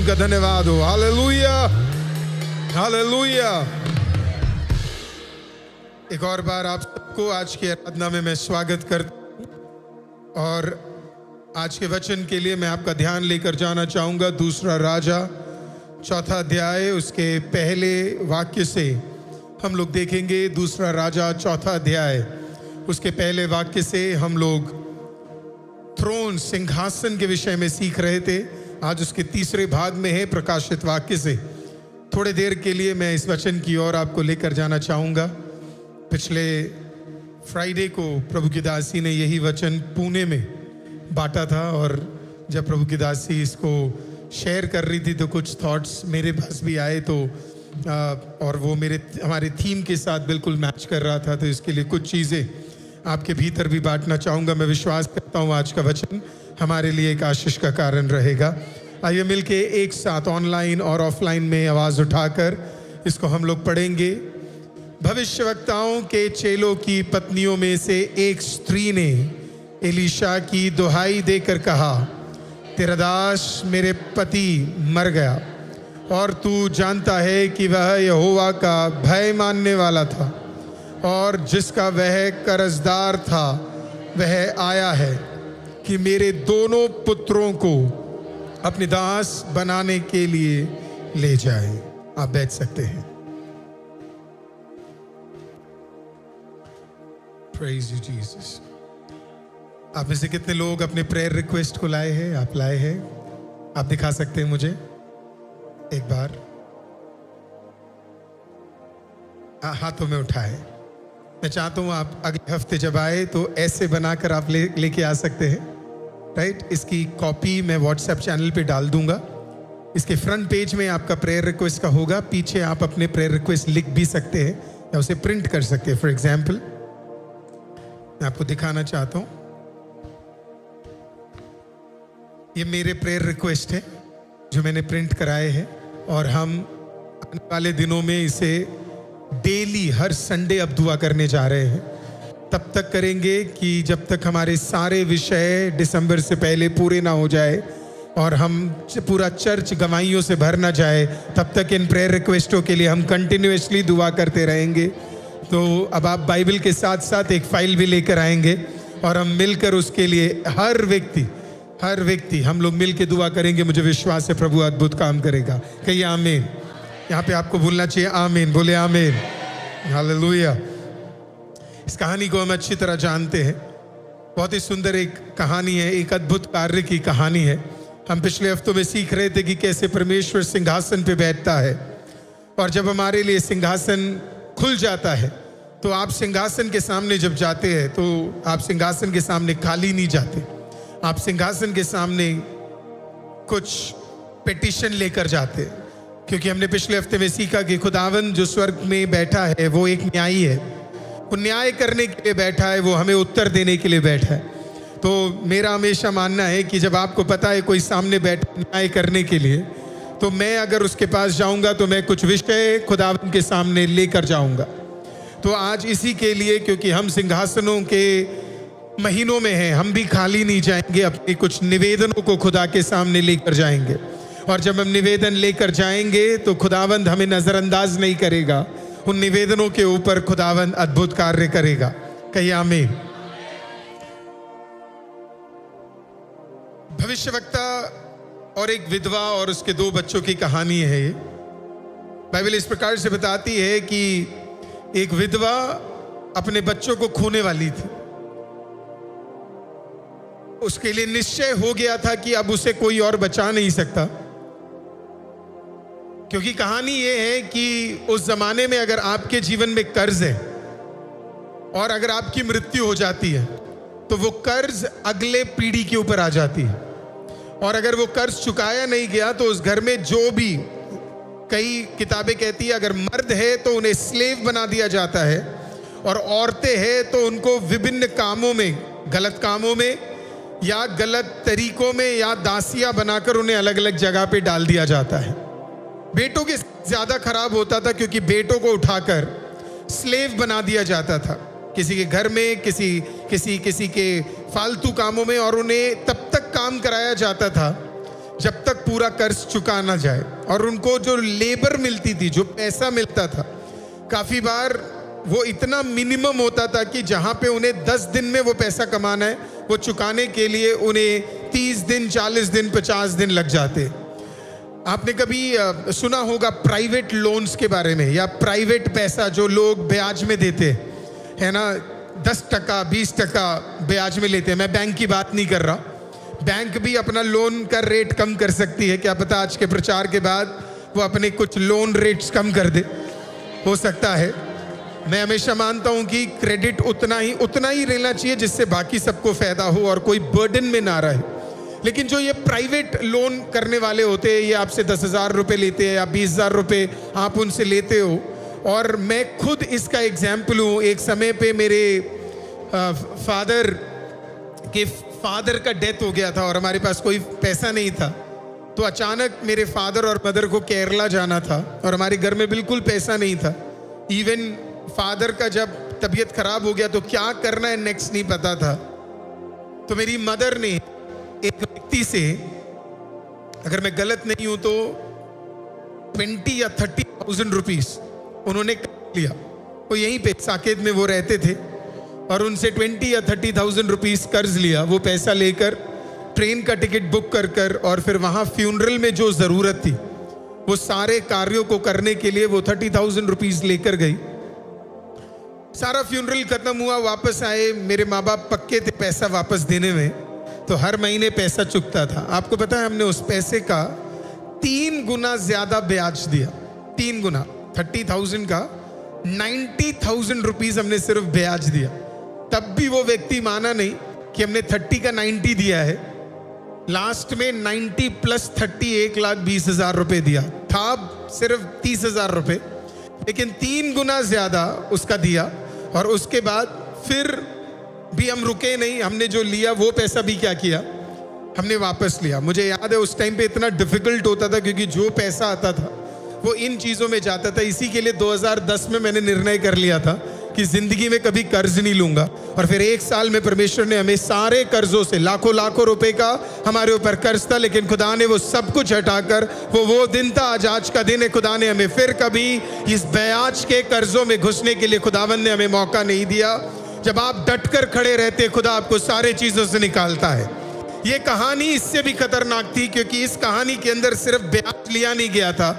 उनका धन्यवाद हो। Hallelujah, hallelujah. एक और बार आप सबको आज की आराधना में मैं स्वागत करता हूं और आज के वचन के लिए मैं आपका ध्यान लेकर जाना चाहूंगा दूसरा राजा चौथा अध्याय उसके पहले वाक्य से हम लोग देखेंगे। दूसरा राजा चौथा अध्याय उसके पहले वाक्य से हम लोग थ्रोन सिंहासन के विषय में सीख रहे थे। आज उसके तीसरे भाग में है प्रकाशित वाक्य से। थोड़े देर के लिए मैं इस वचन की ओर आपको लेकर जाना चाहूँगा। पिछले फ्राइडे को प्रभु की दासी ने यही वचन पुणे में बांटा था और जब प्रभु की दासी इसको शेयर कर रही थी तो कुछ थॉट्स मेरे पास भी आए तो और वो हमारे थीम के साथ बिल्कुल मैच कर रहा था, तो इसके लिए कुछ चीज़ें आपके भीतर भी बांटना चाहूँगा। मैं विश्वास करता हूँ आज का वचन हमारे लिए एक आशीष का कारण रहेगा। आइए मिलके एक साथ ऑनलाइन और ऑफलाइन में आवाज़ उठाकर इसको हम लोग पढ़ेंगे। भविष्यवक्ताओं के चेलों की पत्नियों में से एक स्त्री ने एलीशा की दुहाई देकर कहा, तेरा दास मेरे पति मर गया और तू जानता है कि वह यहोवा का भय मानने वाला था और जिसका वह कर्जदार था वह आया है कि मेरे दोनों पुत्रों को अपने दास बनाने के लिए ले जाए। आप बैठ सकते हैं। Praise you Jesus। आप में से कितने लोग अपने प्रेयर रिक्वेस्ट को लाए हैं? आप लाए हैं? आप दिखा सकते हैं मुझे एक बार हाथों में उठाए। मैं चाहता हूँ आप अगले हफ्ते जब आए तो ऐसे बनाकर आप लेके आ सकते हैं, राइट। इसकी कॉपी मैं व्हाट्सएप चैनल पे डाल दूंगा। इसके फ्रंट पेज में आपका प्रेयर रिक्वेस्ट का होगा, पीछे आप अपने प्रेयर रिक्वेस्ट लिख भी सकते हैं या उसे प्रिंट कर सकते हैं। फॉर एग्जाम्पल मैं आपको दिखाना चाहता हूँ, ये मेरे प्रेयर रिक्वेस्ट है जो मैंने प्रिंट कराए हैं और हम आने वाले दिनों में इसे डेली हर संडे अब दुआ करने जा रहे हैं। तब तक करेंगे कि जब तक हमारे सारे विषय दिसंबर से पहले पूरे ना हो जाए और हम पूरा चर्च गवाहियों से भर ना जाए, तब तक इन प्रेयर रिक्वेस्टों के लिए हम कंटिन्यूअसली दुआ करते रहेंगे। तो अब आप बाइबल के साथ साथ एक फाइल भी लेकर आएंगे और हम मिलकर उसके लिए हर व्यक्ति हम लोग मिल के दुआ करेंगे। मुझे विश्वास है प्रभु अद्भुत काम करेगा। कहिए आमीन। यहाँ पे आपको बोलना चाहिए आमीन। बोले आमीन, हालेलुया। इस कहानी को हम अच्छी तरह जानते हैं। बहुत ही सुंदर एक कहानी है, एक अद्भुत कार्य की कहानी है। हम पिछले हफ्तों में सीख रहे थे कि कैसे परमेश्वर सिंहासन पे बैठता है और जब हमारे लिए सिंहासन खुल जाता है तो आप सिंहासन के सामने जब जाते हैं तो आप सिंहासन के सामने खाली नहीं जाते। आप सिंहासन के सामने कुछ पिटीशन लेकर जाते हैं, क्योंकि हमने पिछले हफ्ते में सीखा कि खुदावंद जो स्वर्ग में बैठा है वो एक न्यायी है। वो न्याय करने के लिए बैठा है, वो हमें उत्तर देने के लिए बैठा है। तो मेरा हमेशा मानना है कि जब आपको पता है कोई सामने बैठा न्याय करने के लिए, तो मैं अगर उसके पास जाऊंगा तो मैं कुछ विषय खुदावंद के सामने लेकर जाऊंगा। तो आज इसी के लिए, क्योंकि हम सिंहासनों के महीनों में हैं, हम भी खाली नहीं जाएंगे। अपने कुछ निवेदनों को खुदा के सामने लेकर जाएंगे और जब हम निवेदन लेकर जाएंगे तो खुदावंद हमें नजरअंदाज नहीं करेगा। उन निवेदनों के ऊपर खुदावंद अद्भुत कार्य करेगा। कहिए आमीन। भविष्यवक्ता और एक विधवा और उसके 2 बच्चों की कहानी है ये। बाइबल इस प्रकार से बताती है कि एक विधवा अपने बच्चों को खोने वाली थी। उसके लिए निश्चय हो गया था कि अब उसे कोई और बचा नहीं सकता, क्योंकि कहानी यह है कि उस जमाने में अगर आपके जीवन में कर्ज है और अगर आपकी मृत्यु हो जाती है तो वो कर्ज अगले पीढ़ी के ऊपर आ जाती है और अगर वो कर्ज चुकाया नहीं गया तो उस घर में जो भी, कई किताबें कहती है अगर मर्द है तो उन्हें स्लेव बना दिया जाता है और औरतें हैं तो उनको विभिन्न कामों में, गलत कामों में या गलत तरीकों में या दासियां बनाकर उन्हें अलग अलग जगह पे डाल दिया जाता है। बेटों के ज्यादा खराब होता था क्योंकि बेटों को उठाकर स्लेव बना दिया जाता था किसी के घर में, किसी के फालतू कामों में, और उन्हें तब तक काम कराया जाता था जब तक पूरा कर्ज चुका ना जाए। और उनको जो लेबर मिलती थी, जो पैसा मिलता था, काफ़ी बार वो इतना मिनिमम होता था कि जहाँ पे उन्हें 10 दिन में वो पैसा कमाना है, वो चुकाने के लिए उन्हें 30 दिन, 40 दिन, 50 दिन लग जाते। आपने कभी सुना होगा प्राइवेट लोन्स के बारे में, या प्राइवेट पैसा जो लोग ब्याज में देते है ना, 10%, 20% ब्याज में लेते हैं। मैं बैंक की बात नहीं कर रहा, बैंक भी अपना लोन का रेट कम कर सकती है, क्या पता आज के प्रचार के बाद वो अपने कुछ लोन रेट्स कम कर दे, हो सकता है। मैं हमेशा मानता हूं कि क्रेडिट उतना ही रहना चाहिए जिससे बाकी सबको फायदा हो और कोई बर्डन में ना रहे। लेकिन जो ये प्राइवेट लोन करने वाले होते हैं, ये आपसे 10,000 रुपये लेते हैं या 20,000 रुपये आप उनसे लेते हो। और मैं खुद इसका एग्जाम्पल हूँ। एक समय पे मेरे फादर का डेथ हो गया था और हमारे पास कोई पैसा नहीं था, तो अचानक मेरे फादर और मदर को केरला जाना था और हमारे घर में बिल्कुल पैसा नहीं था। इवन फादर का जब तबीयत खराब हो गया तो क्या करना है नेक्स्ट नहीं पता था। तो मेरी मदर ने एक व्यक्ति से, अगर मैं गलत नहीं हूं तो 20 या 30,000 रुपीस उन्होंने लिया। वो यहीं पे साकेत में वो रहते थे और उनसे 20 या 30,000 रुपीस कर्ज लिया। वो पैसा लेकर ट्रेन का टिकट बुक कर और फिर वहाँ फ्यूनरल में जो ज़रूरत थी वो सारे कार्यों को करने के लिए वो 30,000 रुपीस लेकर गई। सारा फ्यूनरल खत्म हुआ, वापस आए। मेरे माँ बाप पक्के थे पैसा वापस देने में, तो हर महीने पैसा चुकता था। आपको पता है हमने उस पैसे का 3 गुना ज्यादा ब्याज दिया। 3 गुना, 30,000 का 90,000 रुपीस हमने सिर्फ ब्याज दिया। तब भी वो व्यक्ति माना नहीं कि हमने 30 का 90 दिया है। लास्ट में 90 प्लस 30 1,20,000 रुपए दिया था, सिर्फ 30,000 रुपए, लेकिन 3 गुना ज्यादा उसका दिया। और उसके बाद फिर भी हम रुके नहीं, हमने जो लिया वो पैसा भी क्या किया, हमने वापस लिया। मुझे याद है उस टाइम पे इतना डिफिकल्ट होता था क्योंकि जो पैसा आता था वो इन चीज़ों में जाता था। इसी के लिए 2010 में मैंने निर्णय कर लिया था कि जिंदगी में कभी कर्ज नहीं लूंगा। और फिर 1 साल में परमेश्वर ने हमें सारे कर्जों से, लाखों रुपए का हमारे ऊपर कर्ज था, लेकिन खुदा ने वो सब कुछ हटाकर, वो दिन था, आज का दिन है, खुदा ने हमें फिर कभी इस ब्याज के कर्जों में घुसने के लिए खुदावन ने हमें मौका नहीं दिया। जब आप डटकर खड़े रहते, खुदा आपको सारे चीजों से निकालता है। ये कहानी इससे भी खतरनाक थी क्योंकि इस कहानी के अंदर सिर्फ ब्याज लिया नहीं गया था,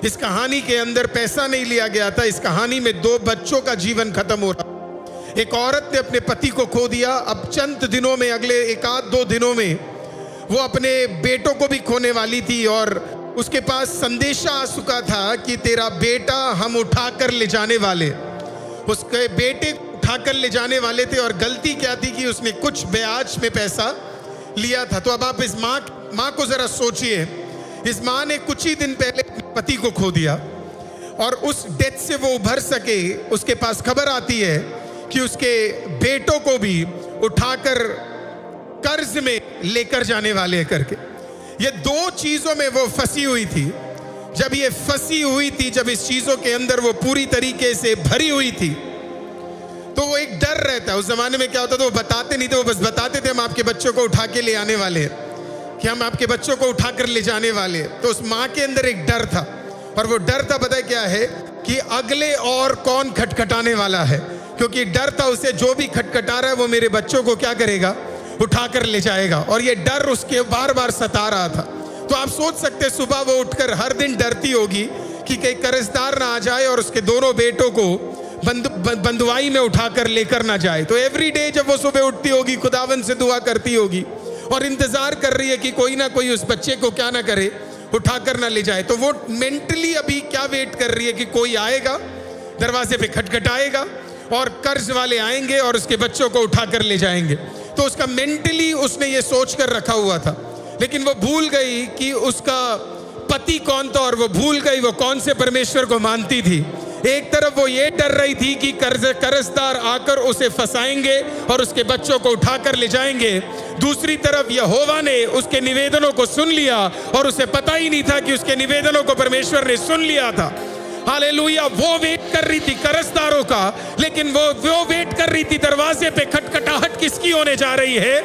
इस कहानी के अंदर पैसा नहीं लिया गया था। इस कहानी में 2 बच्चों का जीवन खत्म हो रहा। एक औरत ने अपने पति को खो दिया। अब चंद दिनों में, अगले 1-2 दिनों में वो अपने बेटों को भी खोने वाली थी और उसके पास संदेशा आ चुका था कि तेरा बेटा हम उठाकर ले जाने वाले। उसके बेटे उठाकर ले जाने वाले थे और गलती क्या थी कि उसने कुछ ब्याज में पैसा लिया था। तो अब आप इस माँ को जरा सोचिए, इस माँ ने कुछ ही दिन पहले पति को खो दिया और उस डेथ से वो उभर सके, उसके पास खबर आती है कि उसके बेटों को भी उठाकर कर्ज में लेकर जाने वाले हैं करके। ये 2 चीजों में वो फंसी हुई थी। जब ये फंसी हुई थी, जब इस चीजों के अंदर वो पूरी तरीके से भरी हुई थी, तो वो एक डर रहता है। उस जमाने में क्या होता था, वो बताते नहीं थे, वो बस बताते थे हम आपके बच्चों को उठा के ले आने वाले हैं, कि हम आपके बच्चों को उठाकर ले जाने वाले हैं। तो उस माँ के अंदर एक डर था और वो डर था, पता है क्या है, कि अगले और कौन खटखटाने वाला है। क्योंकि डर था उसे, जो भी खटखटा रहा है वो मेरे बच्चों को क्या करेगा, उठाकर ले जाएगा। और ये डर उसके बार बार सता रहा था। तो आप सोच सकते, सुबह वो उठकर हर दिन डरती होगी कि कहीं कर्जदार ना आ जाए और उसके दोनों बेटों को बंदुआई में उठाकर लेकर ना जाए। तो एवरी डे जब वो सुबह उठती होगी, खुदावन से दुआ करती होगी और इंतजार कर रही है कि कोई ना कोई उस बच्चे को क्या ना करे, उठाकर ना ले जाए। तो वो मेंटली अभी क्या वेट कर रही है कि कोई आएगा, दरवाजे पे खटखटाएगा और कर्ज वाले आएंगे और उसके बच्चों को उठाकर ले जाएंगे। तो उसका मेंटली उसने ये सोच कर रखा हुआ था। लेकिन वो भूल गई कि उसका पति कौन था और वो भूल गई वो कौन से परमेश्वर को मानती थी। एक तरफ वो ये डर रही थी कि कर्जदार आकर उसे फंसाएंगे और उसके बच्चों को उठाकर ले जाएंगे। दूसरी तरफ यहोवा ने उसके निवेदनों को सुन लिया और उसे पता ही नहीं था कि उसके निवेदनों को परमेश्वर ने सुन लिया था। हालेलुया। वो वेट कर रही थी कर्जदारों का, लेकिन वो वेट कर रही थी दरवाजे पे खटखटाहट किसकी होने जा रही है,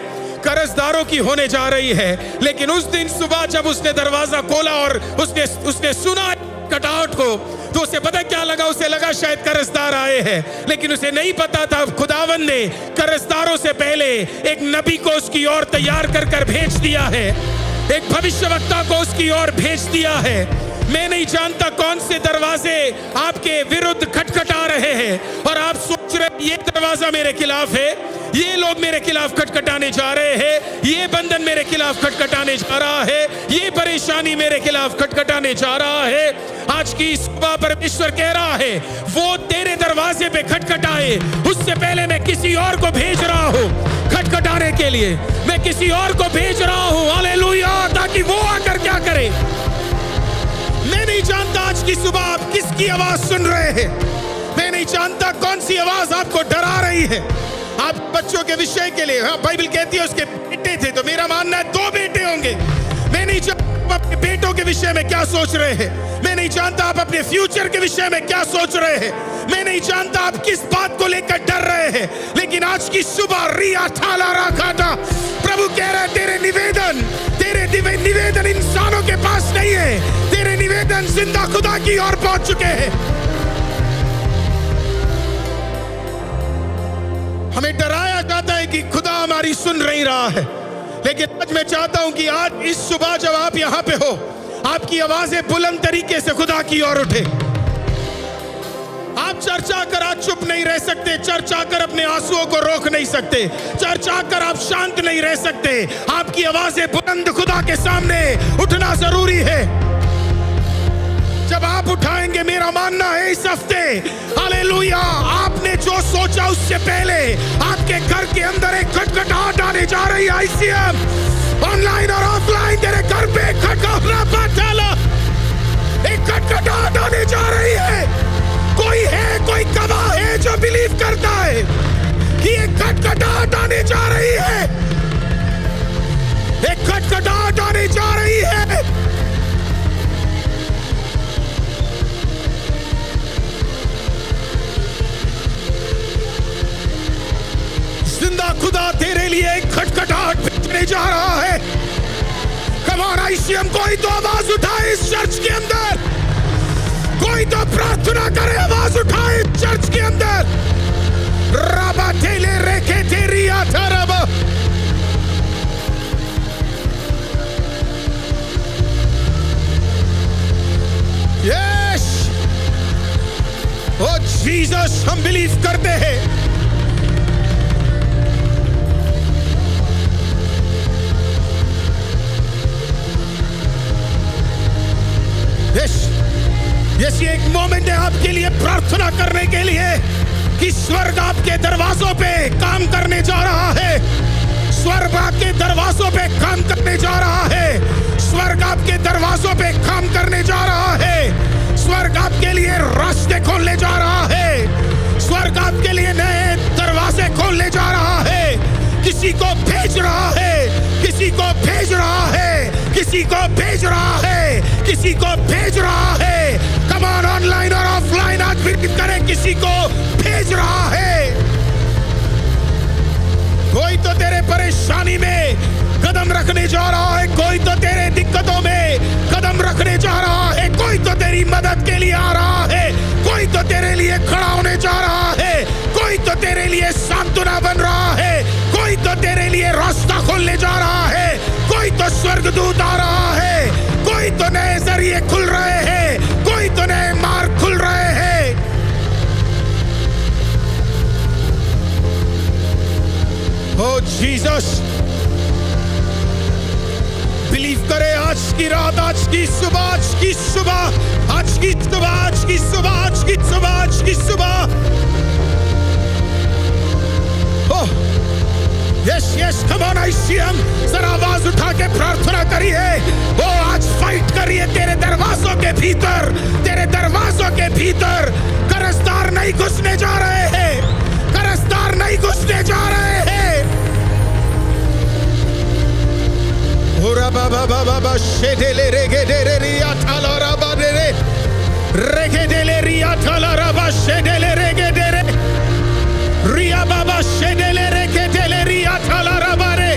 कर्जदारों की होने जा रही है। लेकिन उस दिन सुबह जब उसने दरवाजा खोला और उसने सुना कटाहट को, तो उसे पता क्या लगा? उसे लगा शायद कर्जदार आए हैं, लेकिन उसे नहीं पता था खुदावन ने कर्जदारों से पहले एक नबी को उसकी ओर तैयार कर भेज दिया है, एक भविष्यवक्ता को उसकी ओर भेज दिया है। मैं नहीं जानता कौन से दरवाजे आपके विरुद्ध खटखटा रहे हैं और आप सोच रहे ये दरवाजा मेरे खिलाफ है, ये लोग मेरे खिलाफ खटखटाने जा रहे हैं, ये बंधन मेरे खिलाफ खटखटाने जा रहा है, ये परेशानी मेरे खिलाफ खटखटाने जा रहा है। आज की सुबह परमेश्वर कह रहा है वो तेरे दरवाजे पे खटखटाए, उससे पहले मैं किसी और को भेज रहा हूं खटखटाने के लिए, मैं किसी और को भेज रहा हूं, हालेलुया, ताकि वो आकर क्या करे। मैं नहीं जानता आज की सुबह आप किसकी आवाज सुन रहे हैं, मैं नहीं जानता कौन सी आवाज आपको डरा रही है। आप बच्चों के विषय के लिए, हाँ, बाइबल कहती है उसके बेटे थे, तो मेरा मानना है 2 बेटे होंगे। मैं नहीं जानता आप अपने बेटों के विषय में क्या सोच रहे हैं, मैं नहीं जानता आप अपने फ्यूचर के विषय में क्या सोच रहे हैं, मैं नहीं जानता आप किस बात को लेकर डर रहे हैं। लेकिन आज की सुबह रिया ठाला राखाटा, प्रभु कह रहा है तेरे निवेदन इंसानों के पास नहीं है, तेरे निवेदन जिंदा खुदा की ओर पहुंच चुके हैं। हमें डराया जाता है कि खुदा हमारी सुन नहीं रहा है, लेकिन आज मैं चाहता हूं कि आज इस सुबह जब आप यहां पे हो, आपकी आवाजें बुलंद तरीके से खुदा की ओर उठे। आप चर्चा कर आज चुप नहीं रह सकते, चर्चा कर अपने आंसुओं को रोक नहीं सकते, चर्चा कर आप शांत नहीं रह सकते। आपकी आवाजें बुलंद खुदा के सामने उठना जरूरी है। जब आप उठाएंगे, मेरा मानना है इस हफ्ते, हालेलुया, आपने जो सोचा उससे पहले आपके घर के अंदर एक खटखटाहट आने जा रही है। ICM ऑनलाइन और ऑफलाइन तेरे घर पे एक खटखटाहट आने जा रही है। कोई गवाह है जो बिलीव करता है कि एक खटखटाहट आने जा रही है, एक खटखटाहट आने जा रही है। जिंदा खुदा तेरे लिए एक खटखटाहट भेजने जा रहा है। कम ऑन ICM, कोई तो आवाज उठाए इस चर्च के अंदर, कोई तो प्रार्थना करे, आवाज उठाए इस चर्च के अंदर। रबा तेले रेखे तेरी आथरब, यस, ओ जीसस, हम बिलीव करते हैं। यस, ये एक मोमेंट है आपके लिए प्रार्थना करने के लिए कि स्वर्ग आपके दरवाजों पे काम करने जा रहा है, स्वर्ग आपके दरवाजों पे काम करने जा रहा है, स्वर्ग आपके दरवाजों पे काम करने जा रहा है, स्वर्ग आपके लिए रास्ते खोलने जा रहा है, स्वर्ग आपके लिए नए दरवाजे खोलने जा रहा है। किसी को भेज रहा है, किसी को भेज रहा है, किसी को भेज रहा है, किसी को भेज रहा है। कम ऑन ऑनलाइन और ऑफलाइन आज फिर करें, किसी को भेज रहा है। कोई तो तेरे परेशानी में कदम रखने जा रहा है, कोई तो तेरे दिक्कतों में कदम रखने जा रहा है, कोई तो तेरी मदद के लिए आ रहा है, कोई तो तेरे लिए खड़ा होने जा रहा है, कोई तो तेरे लिए सांत्वना बन रहा है, कोई तो तेरे लिए रास्ता खोलने जा रहा है, कोई तो स्वर्गदूत आ रहा है, कोई तो नए जरिए खुल रहे हैं, कोई तो नए मार्ग खुल रहे हैं। ओ जीसस, बिलीव करे आज की रात, आज की सुबह, आज की सुबह, आज की सुबह, आज की सुबह, आज की सुबह, आज की सुबह। Oh yes yes, come on ICM, जरा आवाज उठा के प्रार्थना करिए। ओ आज फाइट करिए तेरे दरवाजों के भीतर, तेरे दरवाजों के भीतर कर्जदार नहीं घुसने जा रहे हैं, कर्जदार नहीं घुसने जा रहे हैं। ओरा बाबा बाबा बा शेडेले रेगे डेरे रिया थाला राबा डेरे रेगे डेले रिया थाला राबा शेडेले रेगे डेरे रिया बाबा शेडेले रेगे डेले रिया थाला राबा रे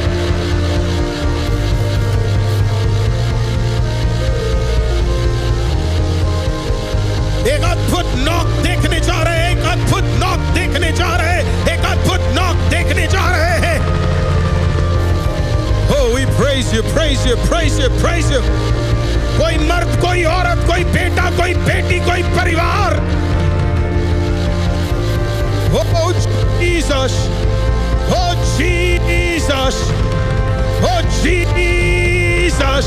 praise you, praise you, praise you. कोई मर्द, कोई औरत, कोई बेटा, कोई बेटी, कोई परिवार. Oh Jesus, oh Jesus, oh Jesus.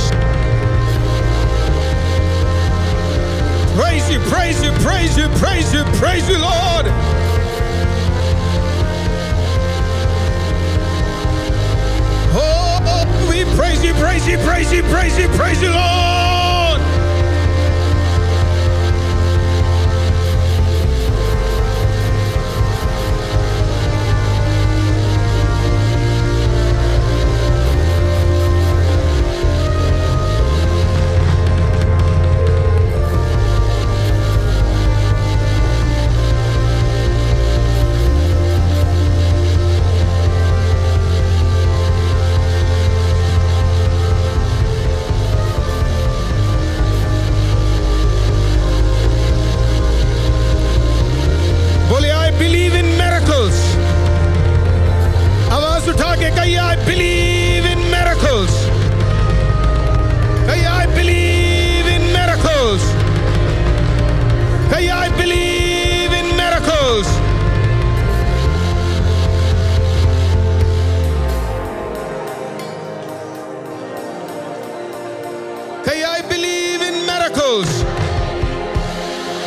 Praise you, praise you, praise you, praise you, praise you, Lord. Oh, we praise you, praise you, praise you, praise you, praise you, Lord.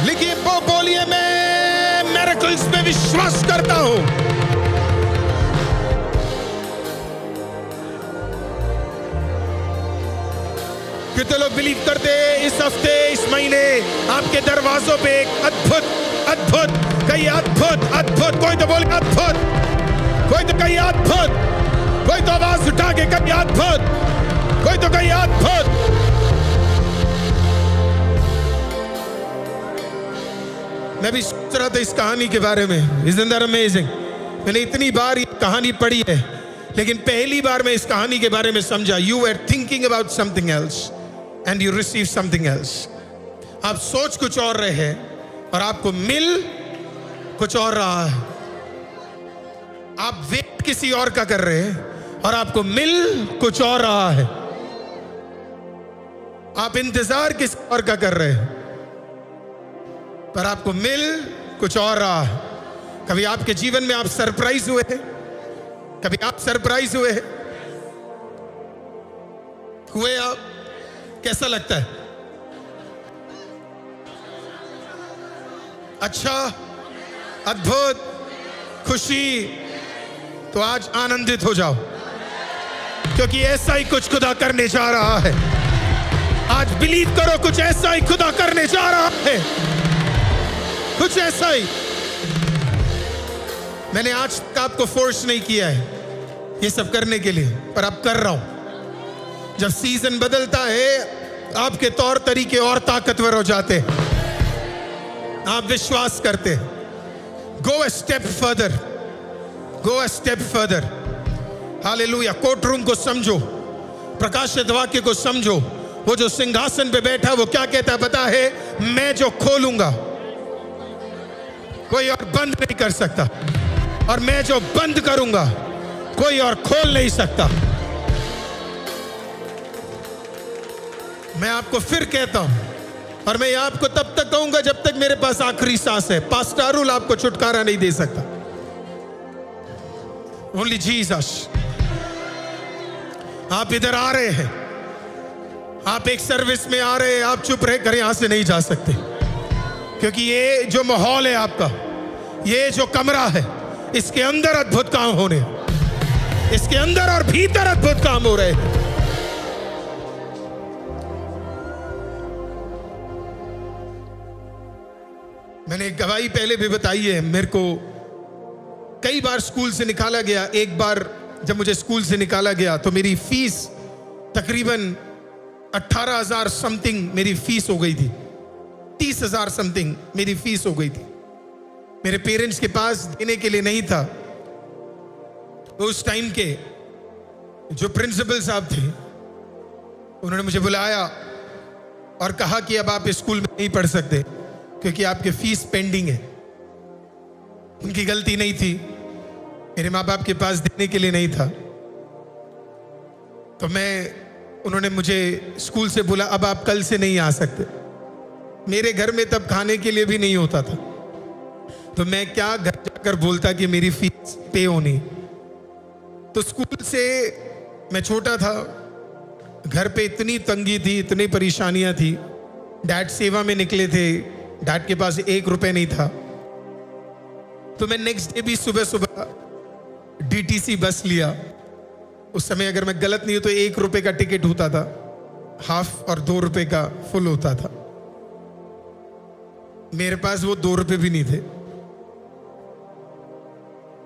लिखिए, बोलिए, मैं मिरेकल्स पे विश्वास करता हूं. कितने लोग believe करते हैं इस हफ्ते, इस महीने आपके दरवाजों पे एक अद्भुत अद्भुत, कई अद्भुत अद्भुत, कोई तो बोले अद्भुत, कोई तो कहीं अद्भुत, कोई तो आवाज उठा के कहीं अद्भुत, कोई तो कहीं अद्भुत. मैं भी सोच रहा था इस कहानी के बारे में. Isn't that amazing? मैंने इतनी बार ये कहानी पढ़ी है, लेकिन पहली बार मैं इस कहानी के बारे में समझा. You were thinking about something else and you received something else. आप सोच कुछ और रहे हैं और आपको मिल कुछ और रहा है. आप वेट किसी और का कर रहे हैं और आपको मिल कुछ और रहा है. आप इंतजार किसी और का कर रहे हैं पर आपको मिल कुछ और रहा है. कभी आपके जीवन में आप सरप्राइज हुए हैं? कभी आप सरप्राइज हुए हैं? हुए आप? कैसा लगता है? अच्छा, अद्भुत, खुशी. तो आज आनंदित हो जाओ, क्योंकि ऐसा ही कुछ खुदा करने जा रहा है. आज बिलीव करो, कुछ ऐसा ही खुदा करने जा रहा है, कुछ ऐसा ही. मैंने आज तक आपको फोर्स नहीं किया है ये सब करने के लिए, पर अब कर रहा हूं. जब सीजन बदलता है आपके तौर तरीके और ताकतवर हो जाते हैं. आप विश्वास करते हैं. Go a step further, go a step further. Hallelujah. Court room को समझो, प्रकाशित वाक्य को समझो. वो जो सिंहासन पे बैठा वो क्या कहता है पता है? मैं जो खोलूंगा कोई और बंद नहीं कर सकता, और मैं जो बंद करूंगा कोई और खोल नहीं सकता. मैं आपको फिर कहता हूं, और मैं आपको तब तक कहूंगा जब तक मेरे पास आखिरी सांस है. पास्टर अरुल आपको छुटकारा नहीं दे सकता. Only Jesus. आप इधर आ रहे हैं, आप एक सर्विस में आ रहे हैं, आप चुप रह कर यहां से नहीं जा सकते, क्योंकि ये जो माहौल है आपका, ये जो कमरा है, इसके अंदर अद्भुत काम हो रहे हैं. इसके अंदर और भीतर अद्भुत काम हो रहे हैं. मैंने एक गवाही पहले भी बताई है. मेरे को कई बार स्कूल से निकाला गया. एक बार जब मुझे स्कूल से निकाला गया तो मेरी फीस तकरीबन 18,000 समथिंग मेरी फीस हो गई थी. 30,000 समथिंग मेरी फीस हो गई थी. मेरे पेरेंट्स के पास देने के लिए नहीं था. तो उस टाइम के जो प्रिंसिपल साहब थे, उन्होंने मुझे बुलाया और कहा कि अब आप इस स्कूल में नहीं पढ़ सकते क्योंकि आपके फीस पेंडिंग है. उनकी गलती नहीं थी, मेरे माँ बाप के पास देने के लिए नहीं था. तो मैं उन्होंने मुझे स्कूल से बोला अब आप कल से नहीं आ सकते। मेरे घर में तब खाने के लिए भी नहीं होता था, तो मैं क्या घर जाकर बोलता कि मेरी फीस पे होनी। तो स्कूल से मैं छोटा था, घर पे इतनी तंगी थी, इतनी परेशानियां थी। डैड सेवा में निकले थे, डैड के पास 1 रुपए नहीं था। तो मैं नेक्स्ट डे भी सुबह सुबह डीटीसी बस लिया। उस समय अगर मैं गलत नहीं हूं तो 1 रुपए का टिकट होता था, हाफ और 2 रुपए का फुल होता था। मेरे पास वो 2 रुपए भी नहीं थे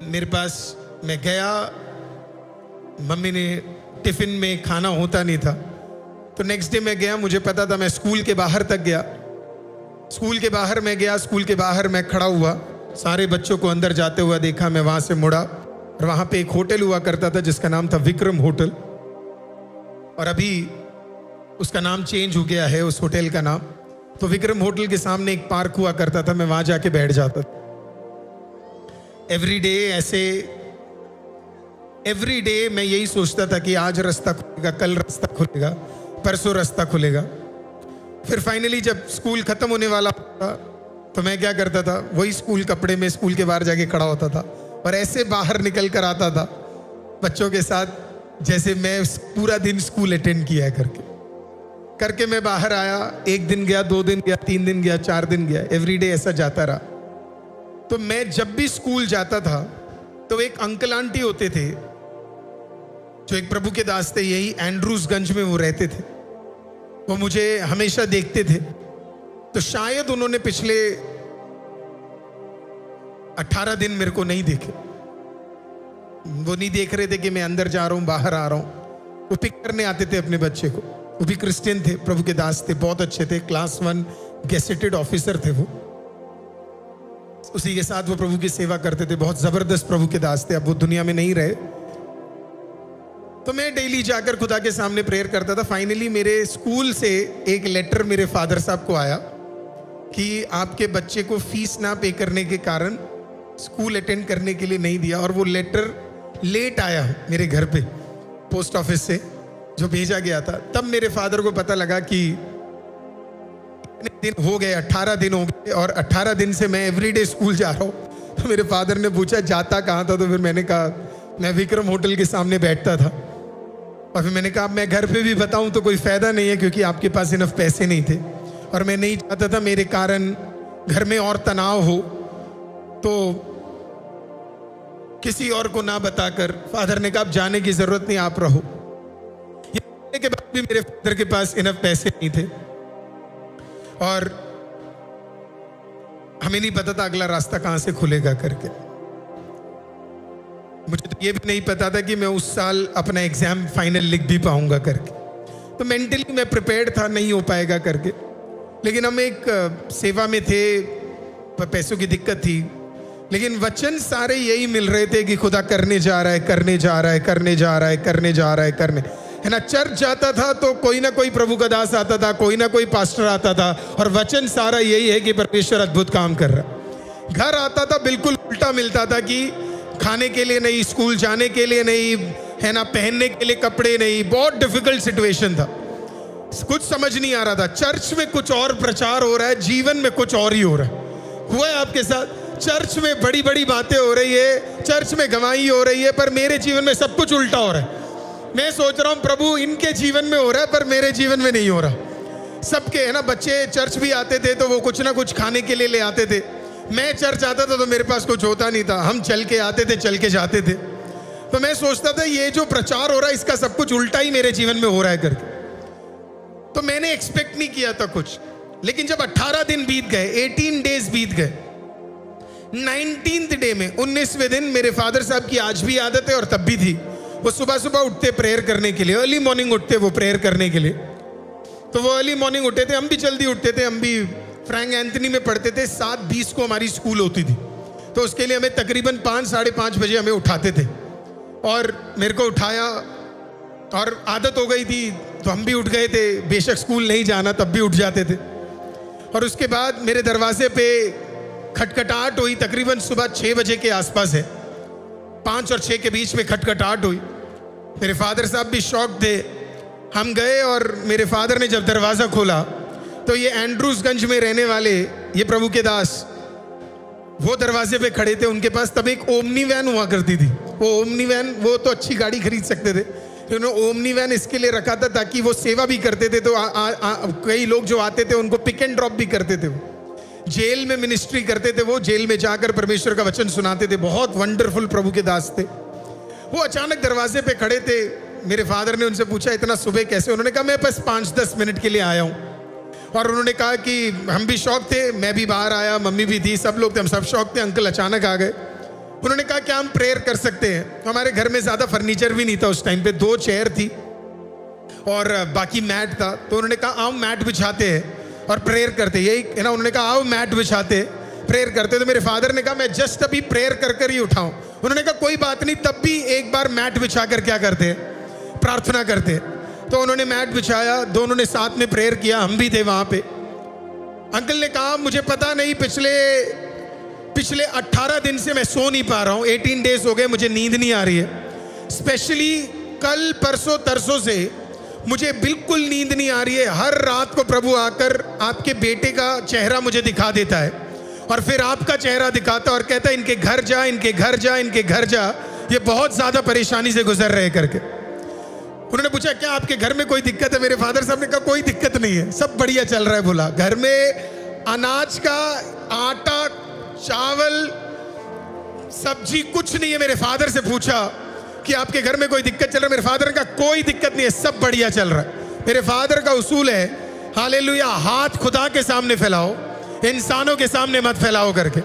मेरे पास। मैं गया, मम्मी ने टिफिन में खाना होता नहीं था, तो नेक्स्ट डे मैं गया। मुझे पता था, मैं स्कूल के बाहर तक गया। स्कूल के बाहर मैं गया, स्कूल के बाहर मैं खड़ा हुआ, सारे बच्चों को अंदर जाते हुआ देखा। मैं वहां से मुड़ा और वहां पे एक होटल हुआ करता था जिसका नाम था विक्रम होटल, और अभी उसका नाम चेंज हो गया है, उस होटल का नाम। तो विक्रम होटल के सामने एक पार्क हुआ करता था, मैं वहां जाके बैठ जाता था। एवरी डे मैं यही सोचता था कि आज रास्ता खुलेगा, कल रास्ता खुलेगा, परसों रास्ता खुलेगा। फिर फाइनली जब स्कूल खत्म होने वाला था तो मैं क्या करता था, वही स्कूल कपड़े में स्कूल के बाहर जाके खड़ा होता था और ऐसे बाहर निकल कर आता था बच्चों के साथ, जैसे मैं पूरा दिन स्कूल अटेंड किया है करके मैं बाहर आया। 1 दिन गया, 2 दिन गया, 3 दिन गया, 4 दिन गया, एवरीडे ऐसा जाता रहा। तो मैं जब भी स्कूल जाता था तो एक अंकल आंटी होते थे जो एक प्रभु के दास थे, यही एंड्रूसगंज में वो रहते थे। वो मुझे हमेशा देखते थे, तो शायद उन्होंने पिछले 18 दिन मेरे को नहीं देखे। वो नहीं देख रहे थे कि मैं अंदर जा रहा हूं, बाहर आ रहा हूं। वो पिक करने आते थे अपने बच्चे को। वो भी क्रिश्चियन थे, प्रभु के दास थे, बहुत अच्छे थे, क्लास 1 गेसेटेड ऑफिसर थे वो। उसी के साथ वो प्रभु की सेवा करते थे, बहुत जबरदस्त प्रभु के दास थे। अब वो दुनिया में नहीं रहे। तो मैं डेली जाकर खुदा के सामने प्रेयर करता था। फाइनली मेरे स्कूल से एक लेटर मेरे फादर साहब को आया कि आपके बच्चे को फीस ना पे करने के कारण स्कूल अटेंड करने के लिए नहीं दिया। और वो लेटर लेट आया मेरे घर पे पोस्ट ऑफिस से जो भेजा गया था। तब मेरे फादर को पता लगा कि दिन हो गए, 18 दिन हो गए, और 18 दिन से मैं एवरीडे स्कूल जा रहा हूँ। तो मेरे फादर ने पूछा जाता कहाँ था, तो फिर मैंने कहा मैं विक्रम होटल के सामने बैठता था। और फिर मैंने कहा मैं घर पे भी बताऊं तो कोई फायदा नहीं है, क्योंकि आपके पास इनफ पैसे नहीं थे और मैं नहीं चाहता था मेरे कारण घर में और तनाव हो। तो किसी और को ना बताकर फादर ने कहा आप जाने की जरूरत नहीं, आप रहो। ये बोलने के बाद भी मेरे फादर के पास इनफ पैसे नहीं थे और हमें नहीं पता था अगला रास्ता कहां से खुलेगा करके। मुझे तो ये भी नहीं पता था कि मैं उस साल अपना एग्जाम फाइनल लिख भी पाऊंगा करके। तो मेंटली मैं प्रिपेयर्ड था, नहीं हो पाएगा करके। लेकिन हम एक सेवा में थे, पैसों की दिक्कत थी, लेकिन वचन सारे यही मिल रहे थे कि खुदा करने जा रहा है, करने जा रहा है, करने जा रहा है, करने जा रहा है, करने है ना। चर्च जाता था तो कोई ना कोई प्रभु का दास आता था, कोई ना कोई पास्टर आता था, और वचन सारा यही है कि परमेश्वर अद्भुत काम कर रहा है। घर आता था बिल्कुल उल्टा मिलता था कि खाने के लिए नहीं, स्कूल जाने के लिए नहीं, है ना, पहनने के लिए कपड़े नहीं। बहुत डिफिकल्ट सिचुएशन था, कुछ समझ नहीं आ रहा था। चर्च में कुछ और प्रचार हो रहा है, जीवन में कुछ और ही हो रहा है। हुआ है आपके साथ? चर्च में बड़ी बड़ी बातें हो रही है, चर्च में गवाही हो रही है, पर मेरे जीवन में सब कुछ उल्टा हो रहा है। मैं सोच रहा हूं प्रभु इनके जीवन में हो रहा है पर मेरे जीवन में नहीं हो रहा। सबके, है ना, बच्चे चर्च भी आते थे तो वो कुछ ना कुछ खाने के लिए ले आते थे। मैं चर्च आता था तो मेरे पास कुछ होता नहीं था, हम चल के आते थे, चल के जाते थे। तो मैं सोचता था ये जो प्रचार हो रहा है इसका सब कुछ उल्टा ही मेरे जीवन में हो रहा है करके। तो मैंने एक्सपेक्ट नहीं किया था कुछ। लेकिन जब 18 दिन बीत गए, 18 डेज बीत गए, 19th डे में, 19वें दिन, मेरे फादर साहब की आज भी आदत है और तब भी थी, वो सुबह सुबह उठते प्रेयर करने के लिए, अर्ली मॉर्निंग उठते वो प्रेयर करने के लिए। तो वो अर्ली मॉर्निंग उठते थे, हम भी जल्दी उठते थे। हम भी फ्रैंक एंथनी में पढ़ते थे, 7:20 को हमारी स्कूल होती थी, तो उसके लिए हमें तकरीबन 5, साढ़े 5 बजे हमें उठाते थे। और मेरे को उठाया और आदत हो गई थी तो हम भी उठ गए थे, बेशक स्कूल नहीं जाना तब भी उठ जाते थे। और उसके बाद मेरे दरवाजे पे खटखटाहट हुई, तकरीबन सुबह 6 बजे के आसपास है, 5 और 6 के बीच में खटखटाहट हुई। मेरे फादर साहब भी शॉक थे, हम गए और मेरे फादर ने जब दरवाज़ा खोला तो ये एंड्रूसगंज में रहने वाले ये प्रभु के दास वो दरवाजे पे खड़े थे। उनके पास तब एक ओमनी वैन हुआ करती थी। वो ओमनी वैन, वो तो अच्छी गाड़ी खरीद सकते थे, उन्होंने ओमनी वैन इसके लिए रखा था ताकि वो सेवा भी करते थे। तो कई लोग जो आते थे उनको पिक एंड ड्रॉप भी करते थे। वो जेल में मिनिस्ट्री करते थे, वो जेल में जाकर परमेश्वर का वचन सुनाते थे। बहुत वंडरफुल प्रभु के दास थे। वो अचानक दरवाजे पे खड़े थे। मेरे फादर ने उनसे पूछा इतना सुबह कैसे? उन्होंने कहा मैं बस 5-10 मिनट के लिए आया हूँ। और उन्होंने कहा कि हम भी शौक थे, मैं भी बाहर आया, मम्मी भी थी, सब लोग थे, हम सब शौक थे। अंकल अचानक आ गए। उन्होंने कहा क्या हम प्रेयर कर सकते हैं? हमारे घर में ज़्यादा फर्नीचर भी नहीं था उस टाइम पे, 2 चेयर थी और बाकी मैट था। तो उन्होंने कहा आओ मैट बिछाते हैं और प्रेयर करते। यही है ना, उन्होंने कहा आओ मैट बिछाते प्रेयर करते। तो मेरे फादर ने कहा मैं जस्ट अभी प्रेयर कर कर ही उठाऊं। उन्होंने कहा कोई बात नहीं, तब भी एक बार मैट बिछा कर क्या करते हैं, प्रार्थना करते। तो उन्होंने मैट बिछाया, दोनों ने साथ में प्रेयर किया, हम भी थे वहां पे। अंकल ने कहा मुझे पता नहीं, पिछले 18 दिन से मैं सो नहीं पा रहा हूँ, 18 डेज हो गए, मुझे नींद नहीं आ रही है। स्पेशली कल परसों तरसों से मुझे बिल्कुल नींद नहीं आ रही है। हर रात को प्रभु आकर आपके बेटे का चेहरा मुझे दिखा देता है और फिर आपका चेहरा दिखाता और कहता है इनके घर जा, इनके घर जा, इनके घर जा, ये बहुत ज़्यादा परेशानी से गुजर रहे करके। उन्होंने पूछा क्या आपके घर में कोई दिक्कत है? मेरे फादर साहब ने कहा कोई दिक्कत नहीं है, सब बढ़िया चल रहा है। बोला घर में अनाज का आटा, चावल, सब्जी कुछ नहीं है। मेरे फादर से पूछा कि आपके घर में कोई दिक्कत चल रहा है? मेरे फादर ने कहा कोई दिक्कत नहीं है, सब बढ़िया चल रहा है। मेरे फादर का उसूल है हालेलुया, हाथ खुदा के सामने फैलाओ, इंसानों के सामने मत फैलाओ करके।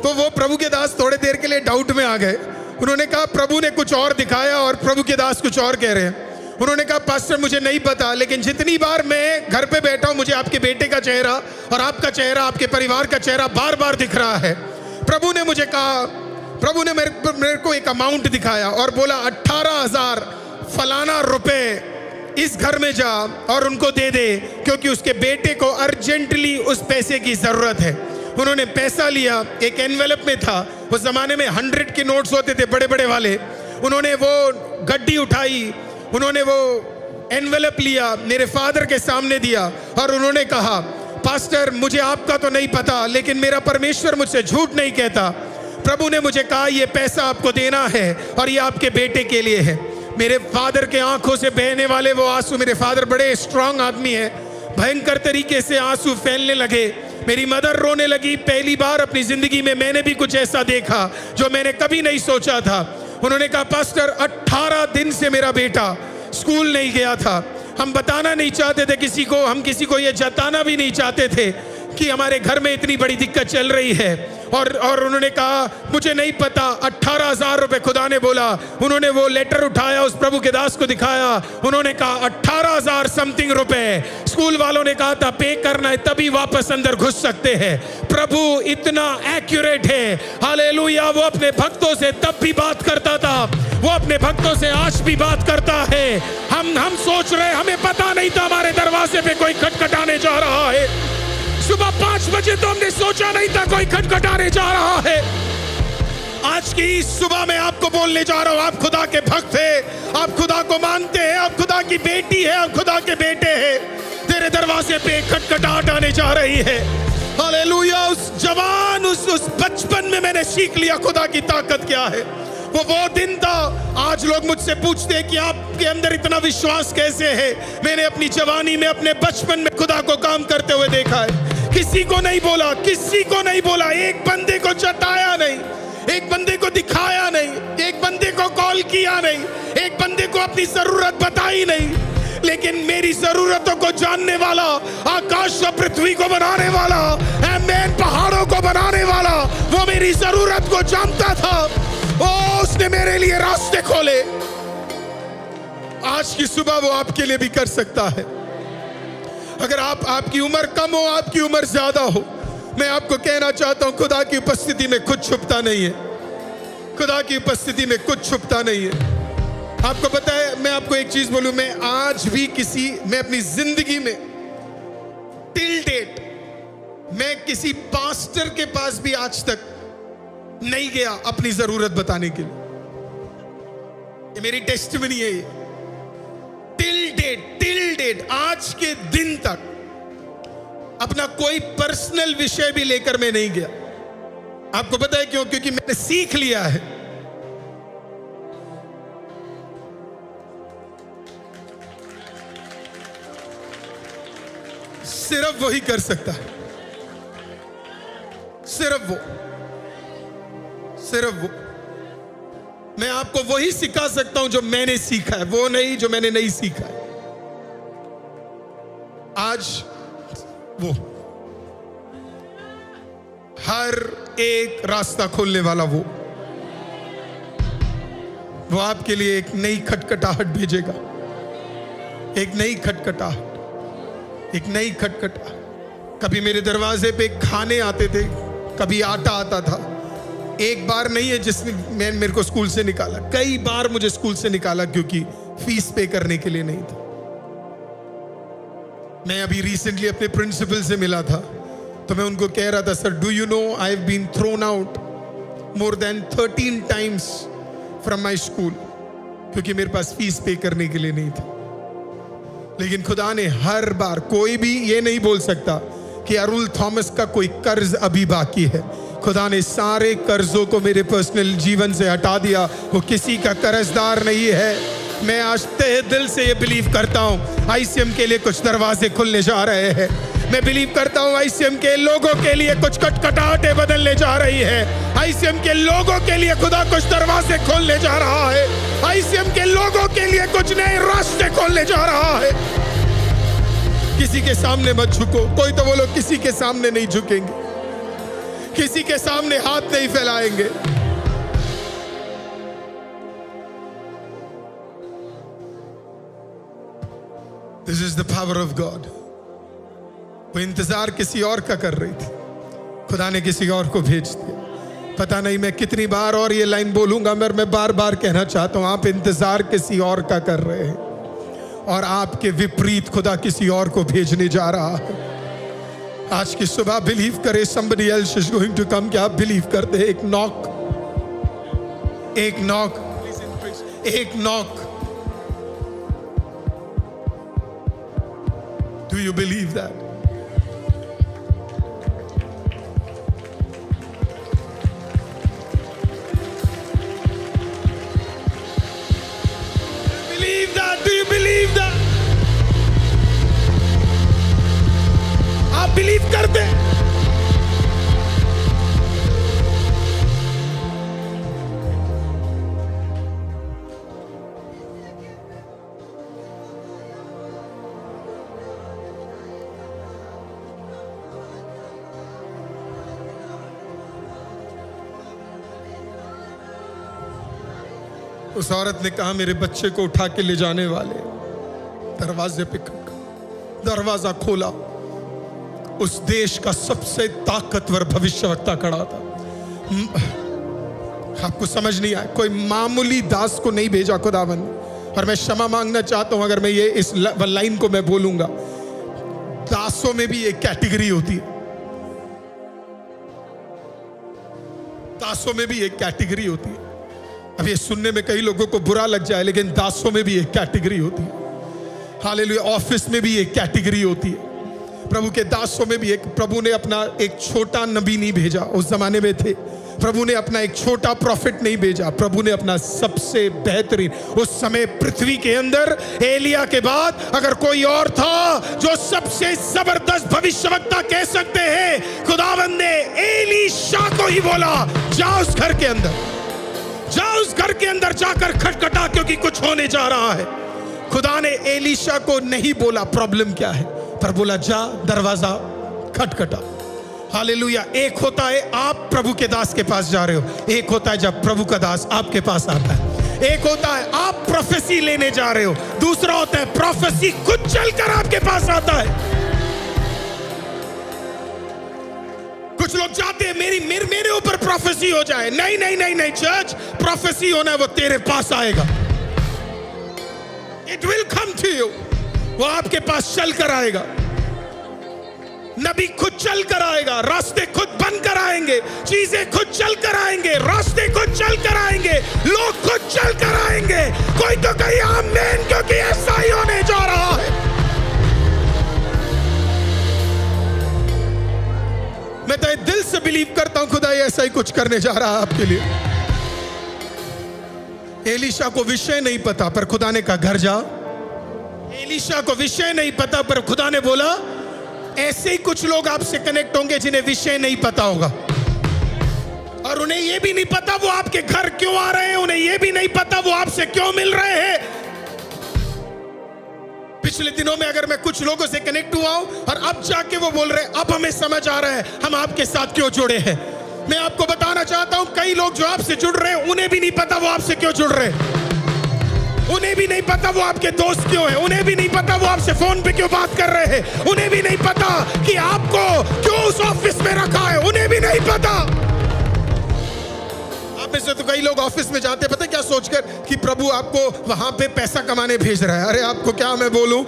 तो वो प्रभु के दास थोड़े देर के लिए डाउट में आ गए। उन्होंने कहा प्रभु ने कुछ और दिखाया और प्रभु के दास कुछ और कह रहे हैं। उन्होंने कहा पास्टर मुझे नहीं पता, लेकिन जितनी बार मैं घर पे बैठा हूं मुझे आपके बेटे का चेहरा और आपका चेहरा, आपके परिवार का चेहरा बार बार दिख रहा है। प्रभु ने मुझे कहा, प्रभु ने मेरे को एक अमाउंट दिखाया और बोला 18,000 फलाना रुपए इस घर में जा और उनको दे दे, क्योंकि उसके बेटे को अर्जेंटली उस पैसे की जरूरत है। उन्होंने पैसा लिया, एक एनवेलप में था, उस जमाने में 100 के नोट्स होते थे बड़े बड़े वाले। उन्होंने वो गड्डी उठाई, उन्होंने वो एनवेलप लिया, मेरे फादर के सामने दिया और उन्होंने कहा पास्टर मुझे आपका तो नहीं पता, लेकिन मेरा परमेश्वर मुझसे झूठ नहीं कहता। प्रभु ने मुझे कहा ये पैसा आपको देना है और ये आपके बेटे के लिए है। मेरे फादर के आंखों से बहने वाले वो आंसू, मेरे फादर बड़े स्ट्रांग आदमी है, भयंकर तरीके से आंसू फैलने लगे। मेरी मदर रोने लगी। पहली बार अपनी जिंदगी में मैंने भी कुछ ऐसा देखा जो मैंने कभी नहीं सोचा था। उन्होंने कहा पास्टर 18 दिन से मेरा बेटा स्कूल नहीं गया था। हम बताना नहीं चाहते थे किसी को, हम किसी को ये जताना भी नहीं चाहते थे कि हमारे घर में इतनी बड़ी दिक्कत चल रही है। और उन्होंने कहा मुझे नहीं पता, 18,000 रुपए खुदा ने बोला। उन्होंने वो लेटर उठाया, उस प्रभु के दास को दिखाया। उन्होंने कहा 18,000 समथिंग रुपए। स्कूल वालों ने कहा था पे करना है तभी वापस अंदर घुस सकते हैं। प्रभु इतना एक्यूरेट है, हालेलुया। वो अपने भक्तों से तब भी बात करता था, वो अपने भक्तों से आज भी बात करता है। हम सोच रहे, हमें पता नहीं था हमारे दरवाजे पे कोई खटखटाने जा रहा है। सुबह 5 बजे तो हमने सोचा नहीं था कोई खटखटाने जा रहा है। आज की सुबह मैं आपको बोलने जा रहा हूं, आप खुदा के भक्त हैं, आप खुदा को मानते हैं, आप खुदा की बेटी है, आप खुदा के बेटे हैं। तेरे दरवाजे पे खटखटाहट आने जा रही है। हालेलुया। उस जवान उस बचपन में मैंने सीख लिया खुदा की ताकत क्या है। वो दिन था। आज लोग मुझसे पूछते हैं कि आपके अंदर इतना विश्वास कैसे है। मैंने अपनी जवानी में, अपने बचपन में खुदा को काम करते हुए देखा है। किसी को नहीं बोला, किसी को नहीं बोला, एक बंदे को जताया नहीं, एक बंदे को दिखाया नहीं, एक बंदे को कॉल किया नहीं, एक बंदे को अपनी जरूरत बताई नहीं। लेकिन मेरी जरूरतों को जानने वाला, आकाश और पृथ्वी को बनाने वाला, मैन पहाड़ों को बनाने वाला, वो मेरी जरूरत को जानता था। उसने मेरे लिए रास्ते खोले। आज की सुबह वो आपके लिए भी कर सकता है। अगर आपकी उम्र कम हो, आपकी उम्र ज्यादा हो, मैं आपको कहना चाहता हूं खुदा की उपस्थिति में कुछ छुपता नहीं है। खुदा की उपस्थिति में कुछ छुपता नहीं है। आपको पता है, मैं आपको एक चीज बोलूं, मैं आज भी मैं अपनी जिंदगी में टिल डेट मैं किसी पास्टर के पास भी आज तक नहीं गया अपनी जरूरत बताने के लिए। ये मेरी टेस्टिमनी है। टिल डेट टिल डेट, आज के दिन तक अपना कोई पर्सनल विषय भी लेकर मैं नहीं गया। आपको पता है क्यों? क्योंकि मैंने सीख लिया है सिर्फ वही कर सकता है, सिर्फ वो। मैं आपको वही सिखा सकता हूं जो मैंने सीखा है, वो नहीं जो मैंने नहीं सीखा है। आज वो हर एक रास्ता खोलने वाला वो आपके लिए एक नई खटखटाहट भेजेगा, एक नई खटखटाहट। कभी मेरे दरवाजे पे खाने आते थे, कभी आटा आता था। एक बार नहीं है जिसने मेरे को स्कूल से निकाला, कई बार मुझे स्कूल से निकाला क्योंकि फीस पे करने के लिए नहीं था। मैं अभी रिसेंटली अपने प्रिंसिपल से मिला था, तो मैं उनको कह रहा था, sir do you know I have been thrown out more than 13 times from my school, क्योंकि मेरे पास फीस पे करने के लिए नहीं था। लेकिन खुदा ने हर बार, कोई भी ये नहीं बोल सकता कि अरुल थॉमस का कोई कर्ज अभी बाकी है। खुदा ने सारे कर्जों को मेरे पर्सनल जीवन से हटा दिया, वो किसी का कर्जदार नहीं है। मैं आज तहे दिल से ये बिलीव करता हूँ आईसीएम के लिए कुछ दरवाजे खुलने जा रहे हैं। मैं बिलीव करता हूँ आईसीएम के लोगों के लिए कुछ खटखटाहटें बदलने जा रही है। आईसीएम के लोगों के लिए खुदा कुछ दरवाजे खोलने जा रहा है। आईसीएम के लोगों के लिए कुछ नए रास्ते खोलने जा रहा है। किसी के सामने मत झुको। कोई तो बोलो किसी के सामने नहीं झुकेंगे, किसी के सामने हाथ नहीं फैलाएंगे। This is the power of God. वो इंतजार किसी और का कर रही थी, खुदा ने किसी और को भेज दिया। पता नहीं मैं कितनी बार और ये लाइन बोलूंगा, मगर मैं बार बार कहना चाहता हूं, आप इंतजार किसी और का कर रहे हैं और आपके विपरीत खुदा किसी और को भेजने जा रहा है। आज की सुबह बिलीव करे, somebody else is going to come। क्या आप बिलीव करते हैं? एक नॉक, एक knock. Do you believe that? Believe that? Do you believe that? आप बिलीव करते हैं? उस औरत ने कहा, मेरे बच्चे को उठा के ले जाने वाले। दरवाजे पे दरवाजा खोला, उस देश का सबसे ताकतवर भविष्यवक्ता खड़ा था। आपको समझ नहीं आया? कोई मामूली दास को नहीं भेजा खुदावन। और मैं क्षमा मांगना चाहता हूं अगर मैं ये इस लाइन को मैं बोलूंगा, दासों में भी एक कैटेगरी होती है, दासों में भी एक कैटेगरी होती है। अब ये सुनने में कई लोगों को बुरा लग जाए, लेकिन दासों में भी एक कैटेगरी होती है। हालेलुया। ऑफिस में भी एक कैटेगरी होती है, प्रभु के दासों में भी एक। प्रभु ने अपना एक छोटा नबी नहीं भेजा, उस जमाने में थे। प्रभु ने अपना एक छोटा प्रॉफिट नहीं भेजा, प्रभु ने अपना सबसे बेहतरीन, उस समय पृथ्वी के अंदर एलिया के बाद अगर कोई और था जो सबसे जबरदस्त भविष्यवक्ता कह सकते हैं, खुदावंद ने एलीशा को ही बोला, जाओ उस घर के अंदर, जाओ उस घर के अंदर जाकर खटखटा, क्योंकि कुछ होने जा रहा है। खुदा ने एलीशा को नहीं बोला प्रॉब्लम क्या है, पर बोला जा दरवाजा खटखटा। हालेलुया। एक होता है आप प्रभु के दास के पास जा रहे हो, एक होता है जब प्रभु का दास आपके पास आता है। एक होता है आप प्रोफेसी लेने जा रहे हो, दूसरा होता है प्रोफेसी खुद चलकर आपके पास आता है। कुछ लोग चाहते हैं मेरे ऊपर प्रोफेसी हो जाए। नहीं नहीं नहीं नहीं चर्च, प्रोफेसी होना है वो तेरे पास आएगा। It will come to you. वो आपके पास चल कर आएगा। नबी खुद चल कर आएगा, रास्ते खुद बन कर आएंगे, चीजें खुद चल कर आएंगे, रास्ते खुद चल कर आएंगे, लोग खुद चल कर आएंगे। कोई तो कहीं आमीन, क्योंकि ऐसा ही होने जा रहा बिलीव करता हूं खुदा ये ऐसा ही कुछ करने जा रहा है आपके लिए। एलीशा को विषय नहीं पता पर खुदा ने कहा घर जाओ। एलीशा को विषय नहीं पता पर खुदा ने बोला ऐसे ही कुछ लोग आपसे कनेक्ट होंगे जिन्हें विषय नहीं पता होगा, और उन्हें यह भी नहीं पता वो आपके घर क्यों आ रहे हैं, उन्हें यह भी नहीं पता वो आपसे क्यों मिल रहे हैं। पिछले दिनों में अगर मैं कुछ लोगों से कनेक्ट हुआ हूं और अब जाके वो बोल रहे हैं अब हमें समझ आ रहा है हम आपके साथ क्यों जुड़े हैं, मैं आपको बताना चाहता हूं कई लोग जो आपसे जुड़ रहे हैं उन्हें भी नहीं पता वो आपसे क्यों जुड़ रहे हैं, उन्हें भी नहीं पता वो आपके दोस्त क्यों हैं, उन्हें भी नहीं पता वो आपसे फोन पे क्यों बात कर रहे हैं, उन्हें भी नहीं पता कि आपको क्यों उस ऑफिस में रखा है, उन्हें भी नहीं पता। आप में से तो कई लोग ऑफिस में जाते पता क्या सोचकर कि प्रभु आपको वहां पे पैसा कमाने भेज रहा है। अरे आपको क्या मैं बोलूं,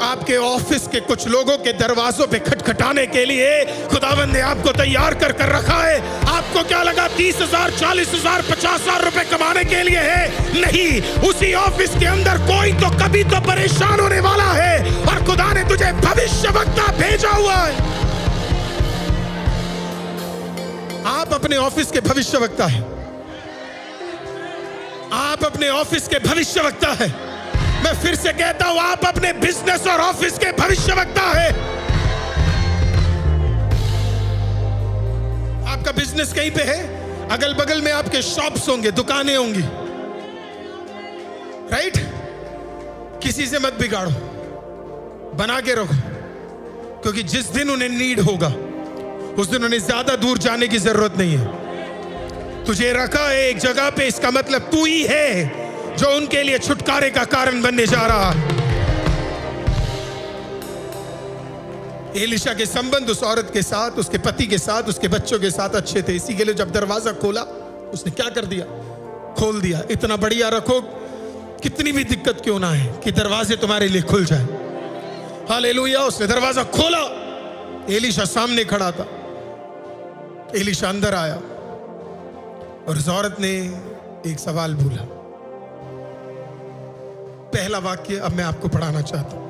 आपके ऑफिस के कुछ लोगों के दरवाजों पे खटखटाने के लिए खुदावंद ने आपको तैयार कर कर रखा है। आपको क्या लगा 30,000 40,000 50,000 रुपए कमाने के लिए है? नहीं, उसी ऑफिस के अंदर कोई तो कभी तो परेशान होने वाला है और खुदा ने तुझे भविष्यवक्ता भेजा हुआ है। आप अपने ऑफिस के भविष्यवक्ता हैं, आप अपने ऑफिस के भविष्यवक्ता हैं। मैं फिर से कहता हूं आप अपने बिजनेस और ऑफिस के भविष्यवक्ता हैं। आपका बिजनेस कहीं पे है, अगल बगल में आपके शॉप्स होंगे, दुकानें होंगी, राइट? किसी से मत बिगाड़ो, बना के रखो, क्योंकि जिस दिन उन्हें नीड होगा उस दिन उन्हें ज्यादा दूर जाने की जरूरत नहीं है। तुझे रखा है एक जगह पे, इसका मतलब तू ही है जो उनके लिए छुटकारे का कारण बनने जा रहा है। एलीशा के संबंध उस औरत के साथ, उसके पति के साथ, उसके बच्चों के साथ अच्छे थे, इसी के लिए जब दरवाजा खोला उसने क्या कर दिया, खोल दिया। इतना बढ़िया रखो कितनी भी दिक्कत क्यों ना है कि दरवाजे तुम्हारे लिए खुल जाए। हालेलुया। उसने दरवाजा खोला, एलीशा सामने खड़ा था। एलीशा अंदर आया और उस औरत ने एक सवाल बोला। पहला वाक्य अब मैं आपको पढ़ाना चाहता हूं।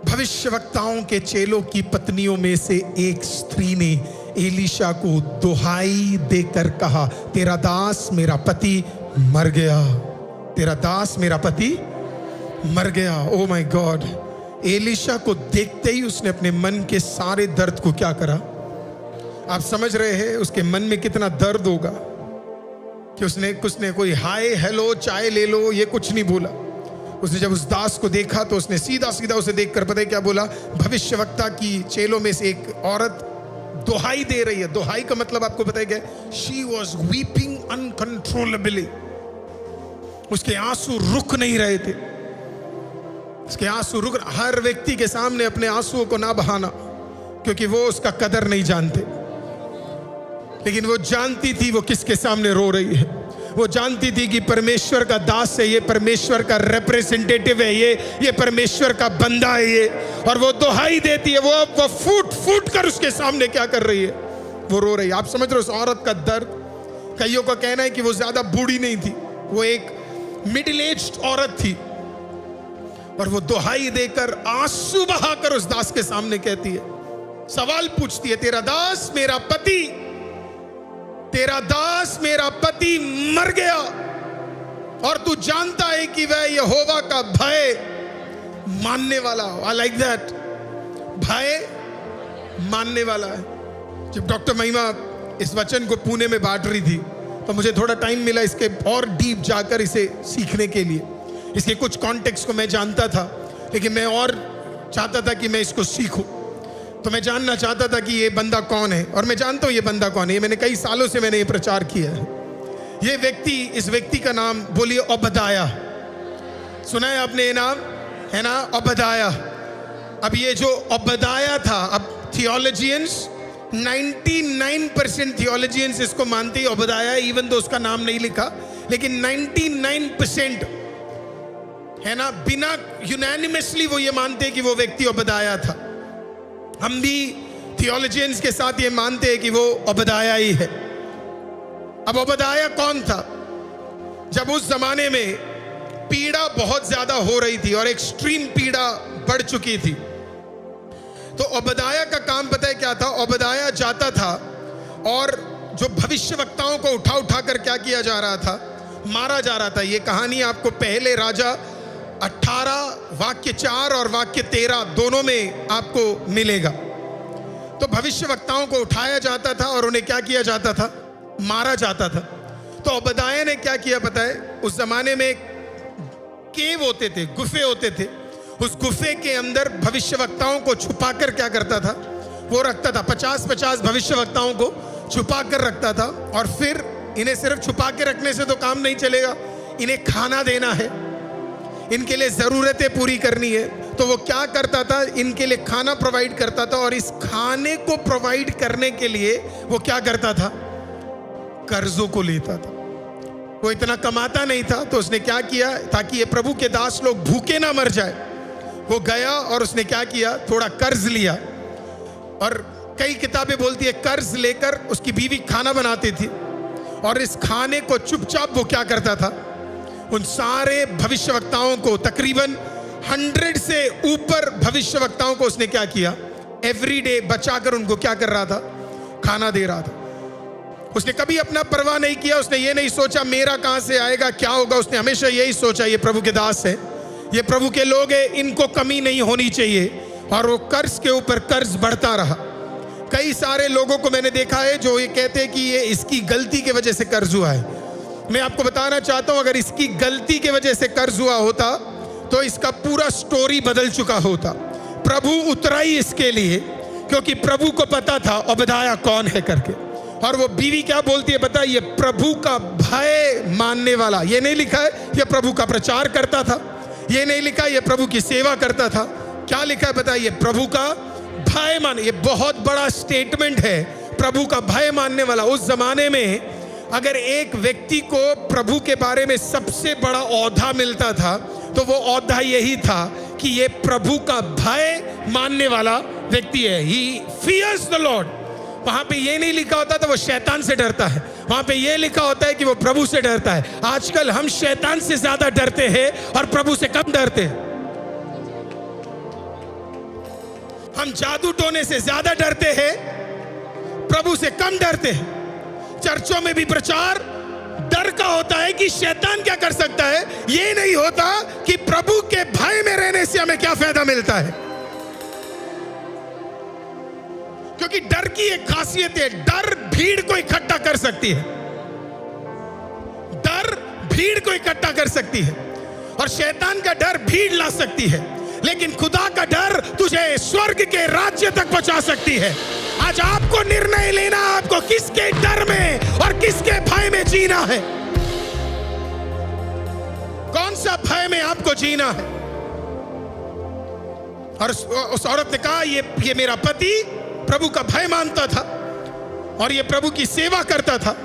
भविष्यवक्ताओं के चेलों की पत्नियों में से एक स्त्री ने एलीशा को दुहाई देकर कहा, तेरा दास मेरा पति मर गया, तेरा दास मेरा पति मर गया। Oh my God. एलीशा को देखते ही उसने अपने मन के सारे दर्द को क्या करा, आप समझ रहे हैं उसके मन में कितना दर्द होगा कि उसने कोई हाय हेलो चाय ले लो ये कुछ नहीं बोला। उसने जब उस दास को देखा तो उसने सीधा सीधा उसे देखकर पता है क्या बोला, भविष्यवक्ता की चेलों में से एक औरत दुहाई दे रही है। दुहाई का मतलब आपको पता है क्या? She was weeping uncontrollably. उसके आंसू रुक नहीं रहे थे, उसके आंसू रुक। हर व्यक्ति के सामने अपने आंसुओं को ना बहाना, क्योंकि वो उसका कदर नहीं जानते, लेकिन वो जानती थी वो किसके सामने रो रही है। वो जानती थी कि परमेश्वर का दास है ये, परमेश्वर का रिप्रेजेंटेटिव है ये परमेश्वर का बंदा है ये, और वो दुहाई देती है। वो फूट फूट कर उसके सामने क्या कर रही है, वो रो रही है। आप समझ रहे हो उस औरत का दर्द? कईयों का कहना है कि वो ज्यादा बूढ़ी नहीं थी, वो एक मिडिल एज्ड औरत थी, और वो दुहाई देकर आंसू बहाकर उस दास के सामने कहती है, सवाल पूछती है, तेरा दास मेरा पति मर गया, और तू जानता है कि वह यहोवा का भय मानने वाला हो। आई लाइक दैट, भय मानने वाला है। जब डॉक्टर महिमा इस वचन को पुणे में बांट रही थी तो मुझे थोड़ा टाइम मिला इसके और डीप जाकर इसे सीखने के लिए। इसके कुछ कॉन्टेक्स्ट को मैं जानता था, लेकिन मैं और चाहता था कि मैं इसको सीखूं। तो मैं जानना चाहता था कि ये बंदा कौन है, और मैं जानता हूं ये बंदा कौन है। मैंने कई सालों से मैंने ये प्रचार किया है। ये व्यक्ति, इस व्यक्ति का नाम बोलिए ओबदाया। सुना है आपने ये नाम, है ना, ओबदाया। अब ये जो ओबदाया था, अब थियोलॉजियंस 99% थियोलॉजियंस इसको मानते ही ओबदाया, इवन तो उसका नाम नहीं लिखा, लेकिन 99% है ना, बिना यूनानिमसली वो ये मानते हैं कि वो व्यक्ति ओबदाया था। हम भी थियोलॉजियंस के साथ ये मानते हैं कि वो ओबदाया ही है। अब ओबदाया कौन था? जब उस जमाने में पीड़ा बहुत ज्यादा हो रही थी और एक्सट्रीम पीड़ा बढ़ चुकी थी, तो ओबदाया का काम पता है क्या था? ओबदाया जाता था और जो भविष्यवक्ताओं को उठा उठा कर क्या किया जा रहा था? मारा जा रहा था। ये कहानी आपको पहले राजा 18 वाक्य 4 और वाक्य 13 दोनों में आपको मिलेगा। तो भविष्यवक्ताओं को उठाया जाता था और उन्हें क्या किया जाता था? मारा जाता था। तो ओबदाया ने क्या किया पता है? उस जमाने में केव होते थे, गुफे होते थे। उस गुफे के अंदर भविष्यवक्ताओं को छुपाकर क्या करता था? वो रखता था। 50-50 भविष्यवक्ताओं को छुपा कर रखता था। और फिर इन्हें सिर्फ छुपा के रखने से तो काम नहीं चलेगा, इन्हें खाना देना है, इनके लिए जरूरतें पूरी करनी है। तो वो क्या करता था? इनके लिए खाना प्रोवाइड करता था। और इस खाने को प्रोवाइड करने के लिए वो क्या करता था? कर्जों को लेता था। वो इतना कमाता नहीं था, तो उसने क्या किया ताकि ये प्रभु के दास लोग भूखे ना मर जाए, वो गया और उसने क्या किया? थोड़ा कर्ज लिया। और कई किताबें बोलती है कर्ज लेकर उसकी बीवी खाना बनाती थी और इस खाने को चुपचाप वो क्या करता था? उन सारे भविष्यवक्ताओं को, तकरीबन 100 से ऊपर भविष्यवक्ताओं को उसने क्या किया? एवरीडे बचाकर उनको क्या कर रहा था? खाना दे रहा था। उसने कभी अपना परवाह नहीं किया। उसने ये नहीं सोचा मेरा कहां से आएगा, क्या होगा। उसने हमेशा यही सोचा ये प्रभु के दास है, ये प्रभु के लोग हैं, इनको कमी नहीं होनी चाहिए। और वो कर्ज के ऊपर कर्ज बढ़ता रहा। कई सारे लोगों को मैंने देखा है जो ये कहते हैं कि ये इसकी गलती की वजह से कर्ज हुआ है। मैं आपको बताना चाहता हूं, अगर इसकी गलती की वजह से कर्ज हुआ होता तो इसका पूरा स्टोरी बदल चुका होता। प्रभु उतरा ही इसके लिए, क्योंकि प्रभु को पता था ओबदाया कौन है करके। और वो बीवी क्या बोलती है पता है? ये प्रभु का भय मानने वाला। ये नहीं लिखा है ये प्रभु का प्रचार करता था, ये नहीं लिखा ये प्रभु की सेवा करता था। क्या लिखा है पता है? ये प्रभु का भय मान। ये बहुत बड़ा स्टेटमेंट है, प्रभु का भय मानने वाला। उस जमाने में अगर एक व्यक्ति को प्रभु के बारे में सबसे बड़ा औहदा मिलता था तो वो औहदा यही था कि ये प्रभु का भय मानने वाला व्यक्ति है। ही फियर्स द लॉर्ड। वहां पे ये नहीं लिखा होता था वो शैतान से डरता है, वहां पे ये लिखा होता है कि वो प्रभु से डरता है। आजकल हम शैतान से ज्यादा डरते हैं और प्रभु से कम डरते हैं। हम जादू टोने से ज्यादा डरते हैं, प्रभु से कम डरते हैं। चर्चों में भी प्रचार डर का होता है कि शैतान क्या कर सकता है, ये नहीं होता कि प्रभु के भय में रहने से हमें क्या फायदा मिलता है। क्योंकि डर की एक खासियत है, डर भीड़ को इकट्ठा कर सकती है। डर भीड़ को इकट्ठा कर सकती है और शैतान का डर भीड़ ला सकती है, लेकिन खुदा का डर तुझे स्वर्ग के राज्य तक पहुंचा सकती है। आज आपको निर्णय लेना, आपको किसके डर में और किसके भय में जीना है। कौन सा भय में आपको जीना है। और उस औरत ने कहा ये मेरा पति प्रभु का भय मानता था और ये प्रभु की सेवा करता था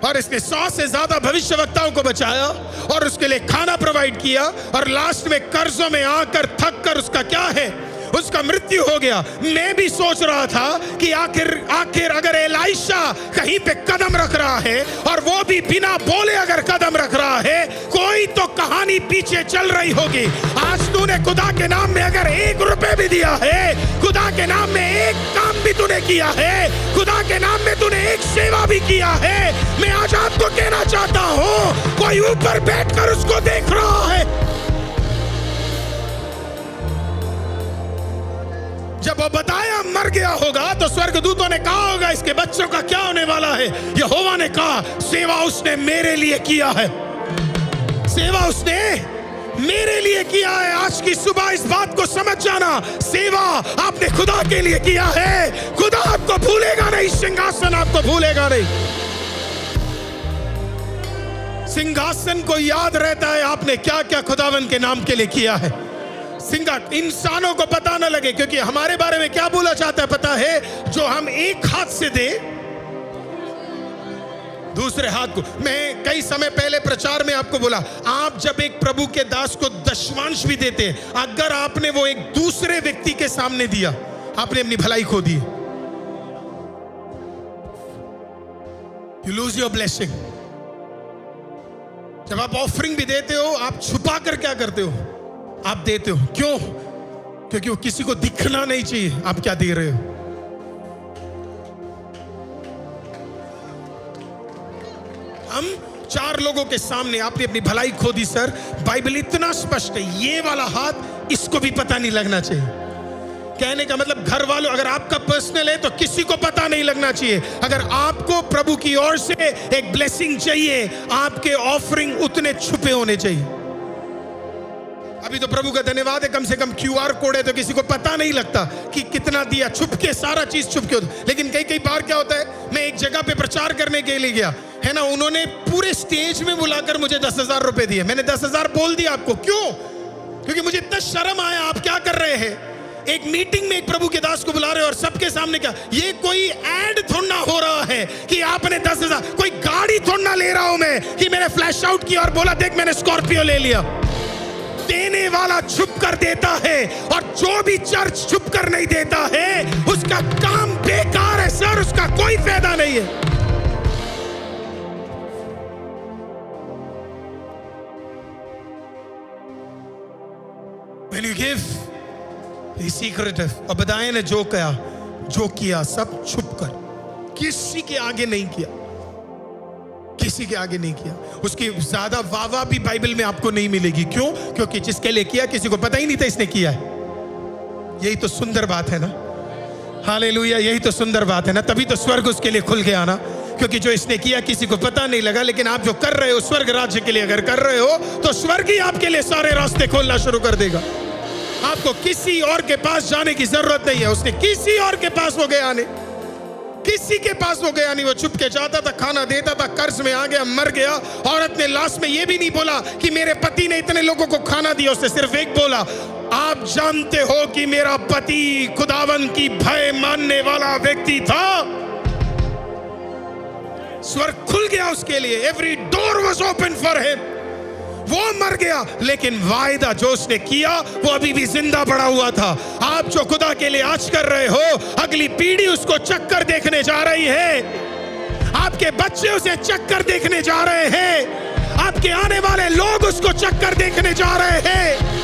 और इसने 100 से ज्यादा भविष्यवक्ताओं को बचाया और उसके लिए खाना प्रोवाइड किया और लास्ट में कर्जों में आकर थक कर उसका क्या है, उसका मृत्यु हो गया। मैं भी सोच रहा था कि आखिर अगर एलाइशा कहीं पे कदम रख रहा है और वो भी बिना बोले अगर कदम रख रहा है, कोई तो कहानी पीछे चल रही होगी। आज तूने खुदा के नाम में अगर 1 रुपए भी दिया है, खुदा के नाम में एक काम भी तूने किया है, खुदा के नाम में तूने एक सेवा भी किया है, मैं आज आपको कहना चाहता हूं कोई ऊपर बैठकर उसको देख रहा है। जब वो बताया मर गया होगा तो स्वर्गदूतों ने कहा होगा इसके बच्चों का क्या होने वाला है। यहोवा ने कहा सेवा उसने मेरे लिए किया है, सेवा उसने मेरे लिए किया है। आज की सुबह इस बात को समझ जाना, सेवा आपने खुदा के लिए किया है। खुदा आपको भूलेगा नहीं, सिंहासन आपको भूलेगा नहीं। सिंहासन को याद रहता है आपने क्या क्या खुदावन के नाम के लिए किया है। इंसानों को पता ना लगे, क्योंकि हमारे बारे में क्या बोला जाता है पता है, जो हम एक हाथ से दे दूसरे हाथ को। मैं कई समय पहले प्रचार में आपको बोला, आप जब एक प्रभु के दास को दशमांश भी देते हैं, अगर आपने वो एक दूसरे व्यक्ति के सामने दिया, आपने अपनी भलाई खो दी। You lose your blessing. जब आप ऑफरिंग भी देते हो, आप छुपा कर क्या करते हो, आप देते हो। क्यों? क्योंकि वो किसी को दिखना नहीं चाहिए आप क्या दे रहे हो। हम 4 लोगों के सामने आपने अपनी भलाई खो दी सर, बाइबल इतना स्पष्ट है, ये वाला हाथ इसको भी पता नहीं लगना चाहिए। कहने का मतलब घर वालों, अगर आपका पर्सनल है तो किसी को पता नहीं लगना चाहिए। अगर आपको प्रभु की ओर से एक ब्लेसिंग चाहिए, आपके ऑफरिंग उतने छुपे होने चाहिए। अभी तो प्रभु का धन्यवाद है, कम से कम QR कोड है तो किसी को पता नहीं लगता कि कितना दिया, छुपके सारा चीज छुपके होता। लेकिन कई कई बार क्या होता है, मैं एक जगह पे प्रचार करने के लिए गया है ना, उन्होंने पूरे स्टेज में बुलाकर मुझे 10,000 रुपए दिए। मैंने 10,000 बोल दिया आपको, क्यों? क्योंकि मुझे इतना शर्म आया। आप क्या कर रहे हैं, एक मीटिंग में एक प्रभु के दास को बुला रहे हो और सबके सामने क्या, ये कोई ऐड थोड़ा हो रहा है कि आपने 10,000, कोई गाड़ी थोड़ा ले रहा हूं मैं कि मैंने फ्लैश आउट किया और बोला देख मैंने स्कॉर्पियो ले लिया। देने वाला छुप कर देता है, और जो भी चर्च छुप कर नहीं देता है उसका काम बेकार है सर, उसका कोई फायदा नहीं है। When you give, be secretive। और बताए ने जो किया सब छुप कर, किसी के आगे नहीं किया, किसी के आगे नहीं किया। उसकी ज्यादा वाह भी बाइबल में आपको नहीं मिलेगी। क्यों? क्योंकि जिसके लिए किया किसी को पता ही नहीं था इसने किया है। यही तो सुंदर बात है ना, हालेलुया, यही तो सुंदर बात है ना। तभी तो स्वर्ग उसके लिए खुल गया ना, क्योंकि जो इसने किया किसी को पता नहीं लगा। लेकिन आप जो कर रहे हो स्वर्ग राज्य के लिए अगर कर रहे हो तो स्वर्ग ही आपके लिए सारे रास्ते खोलना शुरू कर देगा। आपको किसी और के पास जाने की जरूरत नहीं है। उसने किसी और के पास वो गया नहीं, किसी के पास वो गया नहीं। वो छुप के जाता था, खाना देता था, कर्ज में आ गया, मर गया। औरत ने लास्ट में ये भी नहीं बोला कि मेरे पति ने इतने लोगों को खाना दिया, उसने सिर्फ एक बोला, आप जानते हो कि मेरा पति खुदावन की भय मानने वाला व्यक्ति था। स्वर्ग खुल गया उसके लिए, every door was open for him. वो मर गया, लेकिन वायदा जो उसने किया वो अभी भी जिंदा पड़ा हुआ था। आप जो खुदा के लिए आज कर रहे हो, अगली पीढ़ी उसको चक्कर देखने जा रही है। आपके बच्चे उसे चक्कर देखने जा रहे हैं। आपके आने वाले लोग उसको चक्कर देखने जा रहे हैं।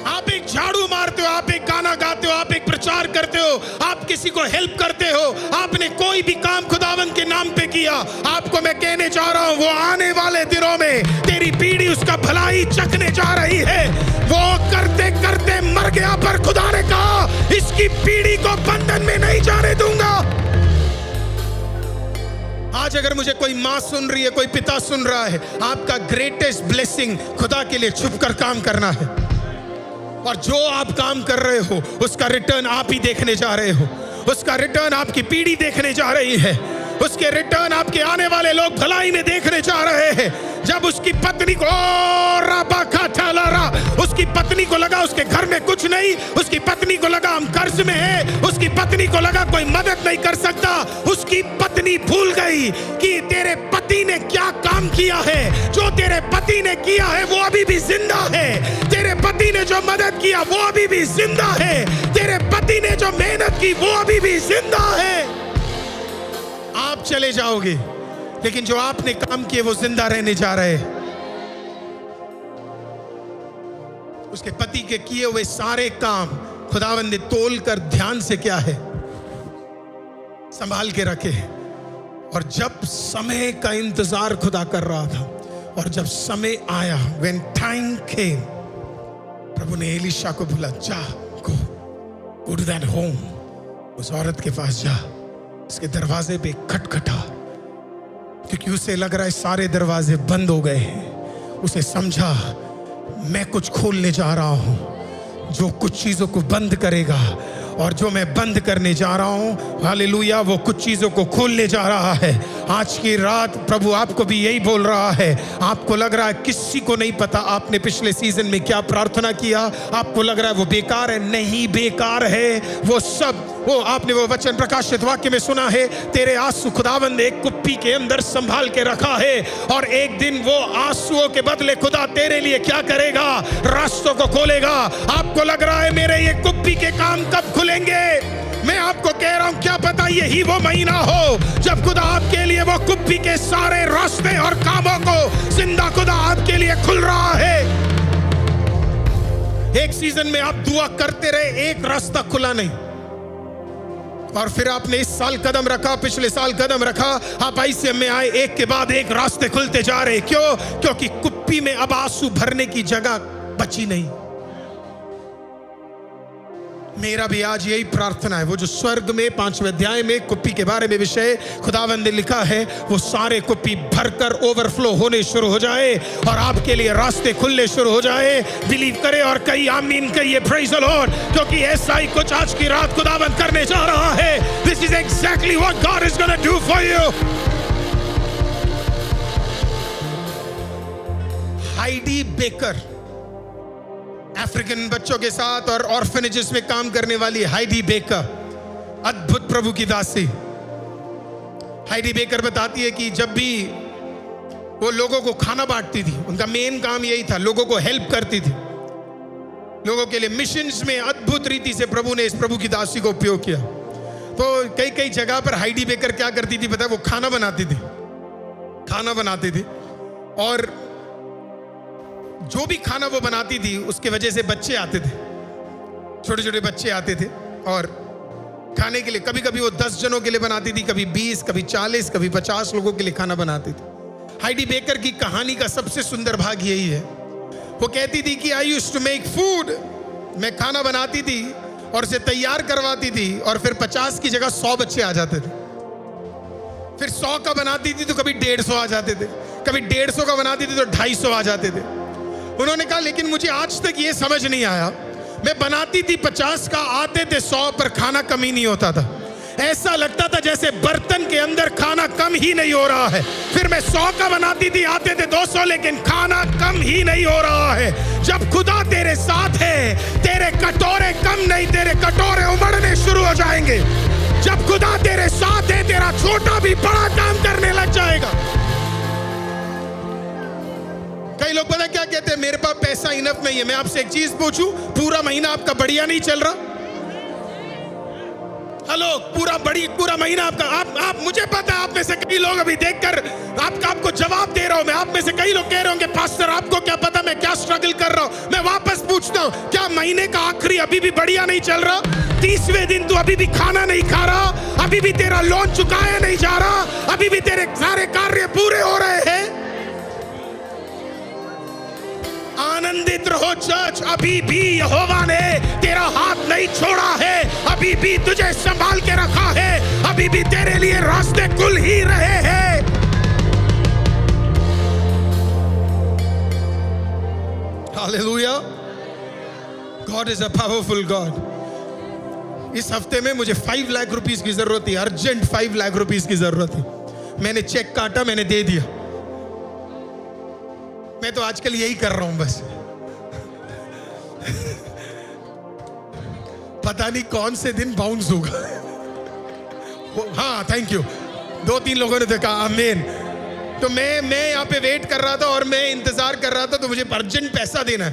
आप एक झाड़ू मारते हो, आप एक गाना गाते हो, आप एक प्रचार करते हो, आप किसी को हेल्प करते हो, आपने कोई भी काम खुदावन के नाम पे किया। आपको मैं कहने जा रहा हूं, वो आने वाले दिनों में तेरी पीढ़ी उसका भलाई चखने जा रही है। वो करते करते मर गया, पर खुदा ने कहा इसकी पीढ़ी को बंधन में नहीं जाने दूंगा। आज अगर मुझे कोई माँ सुन रही है, कोई पिता सुन रहा है, आपका ग्रेटेस्ट ब्लेसिंग खुदा के लिए छुपकर काम करना है। और जो आप काम कर रहे हो उसका रिटर्न आप ही देखने जा रहे हो, उसका रिटर्न आपकी पीढ़ी देखने जा रही है, उसके रिटर्न आपके आने वाले लोग भलाई में देखने जा रहे हैं। जब उसकी पत्नी को उसकी पत्नी को लगा उसके घर में कुछ नहीं, उसकी पत्नी को लगा हम कर्ज में हैं, उसकी पत्नी को लगा कोई मदद नहीं कर सकता, उसकी पत्नी भूल गई कि तेरे पति ने क्या काम किया है। जो तेरे पति ने किया है वो अभी भी जिंदा है। तेरे पति ने जो मदद किया वो अभी भी जिंदा है। तेरे पति ने जो मेहनत की वो अभी भी जिंदा है। आप चले जाओगे, लेकिन जो आपने काम किए वो जिंदा रहने जा रहे हैं। उसके पति के किए हुए सारे काम खुदावन ने तोल कर ध्यान से क्या है संभाल के रखे। और जब समय का इंतजार खुदा कर रहा था, और जब समय आया, when time came, प्रभु ने एलीशा को बोला, जा go to that home, उस औरत के पास जा, उसके दरवाजे पे खटखटा, क्योंकि उसे लग रहा है सारे दरवाजे बंद हो गए हैं। उसे समझा मैं कुछ खोलने जा रहा हूं जो कुछ चीजों को बंद करेगा, और जो मैं बंद करने जा रहा हूं, हालेलुया, वो कुछ चीजों को खोलने जा रहा है। आज की रात प्रभु आपको भी यही बोल रहा है। आपको लग रहा है किसी को नहीं पता आपने पिछले सीजन में क्या प्रार्थना किया, आपको लग रहा है वो बेकार है। नहीं बेकार है वो सब। वो आपने वो वचन प्रकाशित वाक्य में सुना है, तेरे आंसू खुदावंद ने एक कुप्पी के अंदर संभाल के रखा है, और एक दिन वो आंसुओं के बदले खुदा तेरे लिए क्या करेगा, रास्तों को खोलेगा। आपको लग रहा है मेरे ये कुप्पी के काम कब खुलेंगे? मैं आपको कह रहा हूं, क्या पता यही वो महीना हो जब खुदा आपके लिए वो कुप्पी के सारे रास्ते और कामों को जिंदा खुदा आपके लिए खुल रहा है। एक सीजन में आप दुआ करते रहे, एक रास्ता खुला नहीं, और फिर आपने इस साल कदम रखा, पिछले साल कदम रखा, आप ICM में आए, एक के बाद एक रास्ते खुलते जा रहे। क्यों? क्योंकि कुप्पी में अब आंसू भरने की जगह बची नहीं। मेरा भी आज यही प्रार्थना है, वो जो स्वर्ग में 5वें अध्याय में कुप्पी के बारे में विषय खुदावंद ने लिखा है, वो सारे कुप्पी भरकर ओवरफ्लो होने शुरू हो जाए और आपके लिए रास्ते खुलने शुरू हो जाए। बिलीव करे और कई आमीन कहिए, प्रेज द लॉर्ड, क्योंकि ऐसा ही कुछ आज की रात खुदावंद करने जा रहा है। This is exactly what God is gonna do for you. Heidi baker, African बच्चों के साथ और ऑर्फनेजेस में काम करने वाली हाइडी बेकर, अद्भुत प्रभु की दासी। हाइडी बेकर बताती है कि जब भी वो लोगों को खाना बांटती थी, उनका मेन काम यही था, लोगों को हेल्प करती थी, लोगों के लिए मिशंस में अद्भुत रीति से प्रभु ने इस प्रभु की दासी को उपयोग किया। तो कई कई जगह पर हाइडी बेकर क्या करती थी पता है? वो खाना बनाती थी और जो भी खाना वो बनाती थी उसके वजह से बच्चे आते थे, छोटे छोटे बच्चे आते थे और खाने के लिए, कभी कभी वो 10 जनों के लिए बनाती थी, कभी 20, कभी 40, कभी 50 लोगों के लिए खाना बनाती थी। हाइडी बेकर की कहानी का सबसे सुंदर भाग यही है, वो कहती थी कि I used to make food, मैं खाना बनाती थी और उसे तैयार करवाती थी और फिर 50 की जगह 100 बच्चे आ जाते थे। फिर 100 का बनाती थी तो कभी 150 आ जाते थे, कभी 150 का बनाती थी तो 250 आ जाते थे। उन्होंने कहा लेकिन मुझे आज तक ये समझ नहीं आया, मैं बनाती थी 50 का, आते थे 100 पर खाना कम ही नहीं होता था। ऐसा लगता था जैसे बर्तन के अंदर खाना कम ही नहीं हो रहा है। फिर मैं 100 का बनाती थी, आते थे 200, लेकिन खाना कम ही नहीं हो रहा है। जब खुदा तेरे साथ है, तेरे कटोरे कम नहीं, तेरे कटोरे उमड़ने शुरू हो जाएंगे। जब खुदा तेरे साथ है, तेरा छोटा भी बड़ा काम करने लग जाएगा। कई लोग पता क्या कहते हैं, मेरे पास पैसा इनफ नहीं है। मैं आपसे एक चीज पूछूं, पूरा महीना आपका बढ़िया नहीं चल रहा? हेलो, पूरा महीना आपका, आप मुझे पता है आप में से कई लोग अभी देखकर आपको जवाब दे रहा हूं। मैं आप में से कई लोग कह रहे होंगे पास्टर आपको क्या पता मैं क्या स्ट्रगल कर रहा हूं। मैं वापस पूछता हूं, क्या महीने का आखिरी अभी भी बढ़िया नहीं चल रहा? 30वें दिन तू अभी भी खाना नहीं खा रहा, अभी भी तेरा लोन चुकाया नहीं जा रहा, अभी भी तेरे सारे कार्य पूरे हो रहे हैं। आनंदित रहो चर्च, अभी भी यहोवा ने तेरा हाथ नहीं छोड़ा है, अभी भी तुझे संभाल के रखा है, अभी भी तेरे लिए रास्ते खुल ही रहे हैं। Hallelujah, God is a powerful God. इस हफ्ते में मुझे 5 लाख रुपीस की जरूरत थी, अर्जेंट 5 लाख रुपीस की जरूरत थी। मैंने चेक काटा, मैंने दे दिया। मैं तो आजकल यही कर रहा हूं बस। पता नहीं कौन से दिन बाउंस होगा। हाँ, थैंक यू। 2-3 लोगों ने देखा, आमीन। तो मैं यहाँ पे वेट कर रहा था और मैं इंतजार कर रहा था, तो मुझे अर्जेंट पैसा देना है,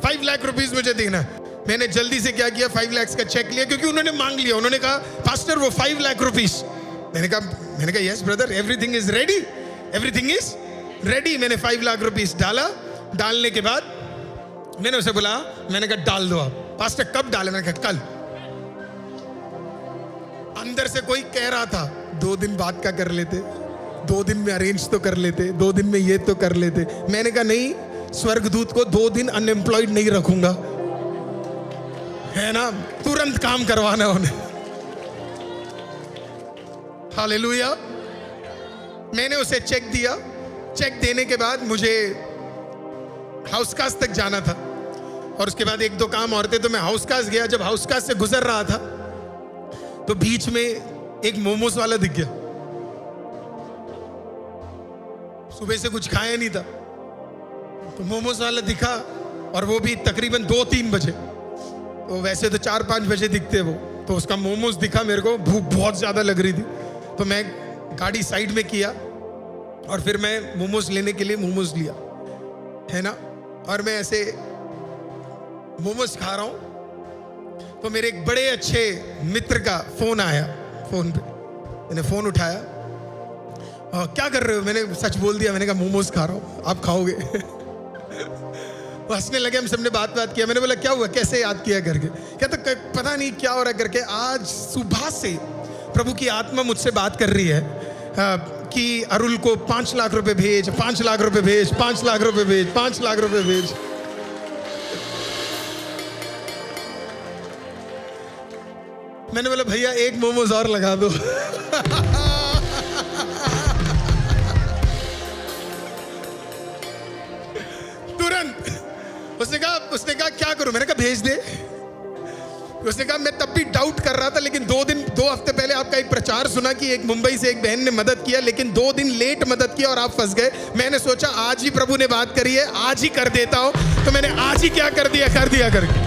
5 लाख रुपीस मुझे देना है। मैंने जल्दी से क्या किया, 5 लाख का चेक लिया, क्योंकि उन्होंने मांग लिया। उन्होंने कहा पास्टर वो 5 लाख रुपीस। मैंने कहा yes brother, everything is ready, everything is ready. मैंने 5 लाख रुपीस डाला। डालने के बाद मैंने उसे बोला, मैंने कहा डाल दो आप। पास्टर कब डाले? मैंने कहा कल। अंदर से कोई कह रहा था 2 दिन बाद का कर लेते, 2 दिन में अरेंज तो कर लेते, 2 दिन में ये तो कर लेते। मैंने कहा नहीं, स्वर्गदूत को 2 दिन अनएम्प्लॉयड नहीं रखूंगा, है ना, तुरंत काम करवाना उन्हें। हालेलुया। मैंने उसे चेक दिया। चेक देने के बाद मुझे हाउसकास तक जाना था और उसके बाद 1-2 काम और थे, तो मैं हाउसकास गया। जब हाउसकास से गुजर रहा था तो बीच में एक मोमोज वाला दिख गया। सुबह से कुछ खाया नहीं था, तो मोमोज वाला दिखा, और वो भी तकरीबन 2-3 बजे। तो वैसे तो 4-5 बजे दिखते वो, तो उसका मोमोज दिखा। मेरे को भूख बहुत ज्यादा लग रही थी, तो मैं गाड़ी साइड में किया और फिर मैं मोमोज लेने के लिए मोमोज लिया, है ना। और मैं ऐसे मोमोज खा रहा हूं तो मेरे एक बड़े अच्छे मित्र का फोन आया। फोन पे मैंने फोन उठाया, क्या कर रहे हो? मैंने सच बोल दिया, मैंने कहा मोमोज खा रहा हूं, आप खाओगे? वो हंसने लगे, हम सबने बात किया। मैंने बोला क्या हुआ, कैसे याद किया करके? कहता पता नहीं क्या हो रहा है करके। आज सुबह से प्रभु की आत्मा मुझसे बात कर रही है कि अरुल को 5 लाख रुपए भेज, 5 लाख रुपए भेज, 5 लाख रुपए भेज, 5 लाख रुपए भेज। मैंने बोला भैया एक मोमोज और लगा दो। तुरंत उसने कहा क्या करूं? मैंने कहा भेज दे। उसने कहा मैं तब भी डाउट कर रहा था, लेकिन 2 हफ्ते पहले आपका एक प्रचार सुना कि एक मुंबई से एक बहन ने मदद किया, लेकिन 2 दिन लेट मदद किया और आप फंस गए। मैंने सोचा आज ही प्रभु ने बात करी है, आज ही कर देता हूं। तो मैंने आज ही क्या कर दिया करके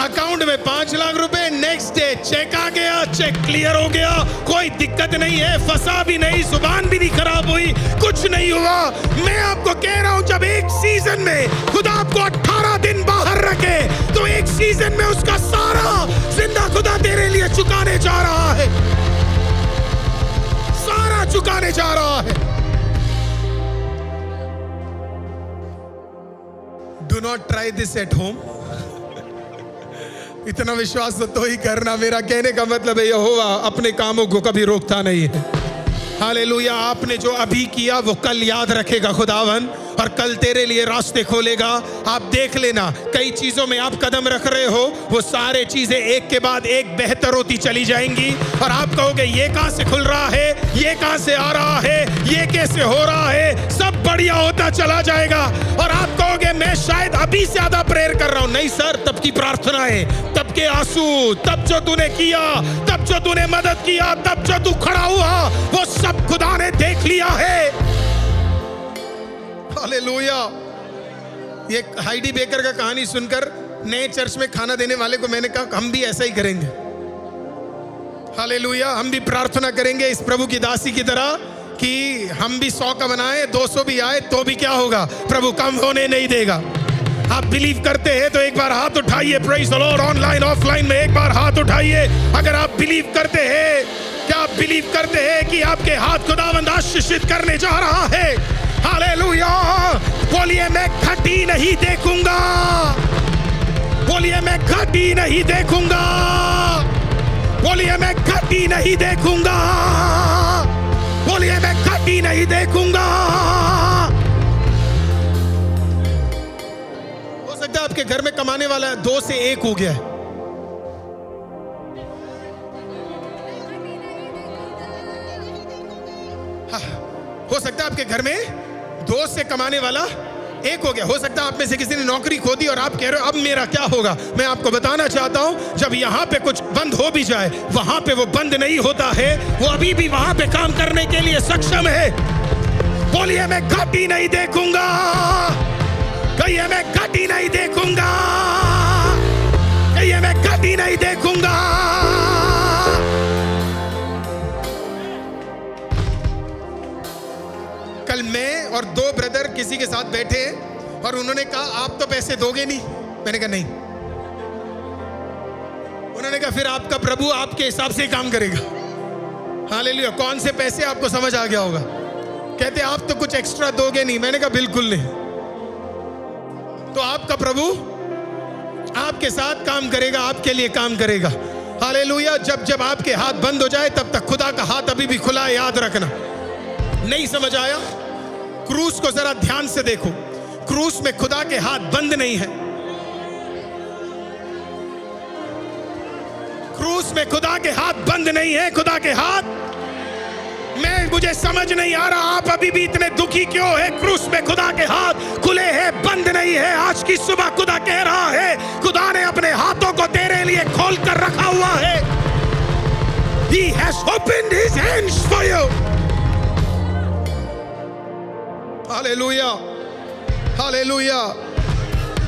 अकाउंट में 5 लाख रुपए। नेक्स्ट डे चेक आ गया, चेक क्लियर हो गया, कोई दिक्कत नहीं है, फंसा भी नहीं, जुबान भी नहीं खराब हुई, कुछ नहीं हुआ। मैं आपको कह रहा हूं जब एक सीजन में खुदा आपको 18 दिन बाहर रखे तो एक सीजन में उसका सारा जिंदा खुदा तेरे लिए चुकाने जा रहा है, सारा चुकाने जा रहा है। Do not try this at home. इतना विश्वास तो ही करना। मेरा कहने का मतलब है यहोवा अपने कामों को कभी रोकता नहीं है। हालेलुया। आपने जो अभी किया वो कल याद रखेगा खुदावन, और कल तेरे लिए रास्ते खोलेगा। आप देख लेना, कई चीजों में आप कदम रख रहे हो, वो सारे चीजें एक के बाद एक बेहतर होती चली जाएंगी, और आप कहोगे ये कहां से खुल रहा है, ये कहां से आ रहा है, ये कैसे हो रहा है, सब बढ़िया होता चला जाएगा। और आप कहोगे मैं शायद अभी ज्यादा प्रेयर कर रहा हूं। नहीं सर, तब की प्रार्थनाएं, तब के आंसू, तब जो तूने किया, तब जो तूने मदद किया, तब जो तू खड़ा हुआ, वो सब खुदा ने देख लिया है। हालेलुया। ये हाइडी बेकर का कहानी सुनकर नए चर्च में खाना देने वाले को मैंने कहा हम भी ऐसा ही करेंगे। हालेलुया। हम भी प्रार्थना करेंगे इस प्रभु की दासी की तरह कि हम भी 100 का बनाए, 200 भी आए तो भी क्या होगा, प्रभु कम होने नहीं देगा। आप बिलीव करते हैं तो एक बार हाथ उठाइए। Praise the Lord. Online offline में एक बार हाथ उठाइए अगर आप बिलीव करते हैं। क्या आप बिलीव करते हैं कि आपके हाथ खुदावंद आशीषित करने जा रहा है? हालेलुया। बोलिए मैं घटी नहीं देखूंगा, बोलिए मैं घटी नहीं देखूंगा, बोलिए मैं घटी नहीं देखूंगा, बोलिए मैं घटी नहीं देखूंगा। हो सकता है आपके घर में कमाने वाला 2 से 1 हो गया है। हो सकता है आपके घर में 2 से कमाने वाला 1 हो गया। हो सकता है आप में से किसी ने नौकरी खो दी और आप कह रहे हो अब मेरा क्या होगा। मैं आपको बताना चाहता हूं, जब यहां पे कुछ बंद हो भी जाए, वहां पे वो बंद नहीं होता है, वो अभी भी वहां पे काम करने के लिए सक्षम है। बोलिए मैं घटी नहीं देखूंगा, कहिए मैं घटी नहीं देखूंगा, कहिए मैं घटी नहीं देखूंगा। कल मैं और 2 ब्रदर किसी के साथ बैठे और उन्होंने कहा आप तो पैसे दोगे नहीं। मैंने कहा नहीं। उन्होंने कहा फिर आपका प्रभु आपके हिसाब से ही काम करेगा। हालेलुया। कौन से पैसे आपको समझ आ गया होगा। कहते आप तो कुछ एक्स्ट्रा दोगे नहीं। मैंने कहा बिल्कुल नहीं। तो आपका प्रभु आपके साथ काम करेगा, आपके लिए काम करेगा। हालेलुया। जब जब आपके हाथ बंद हो जाए तब तक खुदा का हाथ अभी भी खुला है, याद रखना। नहीं समझ आया? क्रूस को जरा ध्यान से देखो। क्रूस में खुदा के हाथ बंद नहीं है। क्रूस में खुदा के हाथ बंद नहीं है। खुदा के हाथ, मुझे समझ नहीं आ रहा आप अभी भी इतने दुखी क्यों है। क्रूस में खुदा के हाथ खुले हैं, बंद नहीं है। आज की सुबह खुदा कह रहा है, खुदा ने अपने हाथों को तेरे लिए खोल कर रखा हुआ है। He has opened his hands for you. Hallelujah, hallelujah.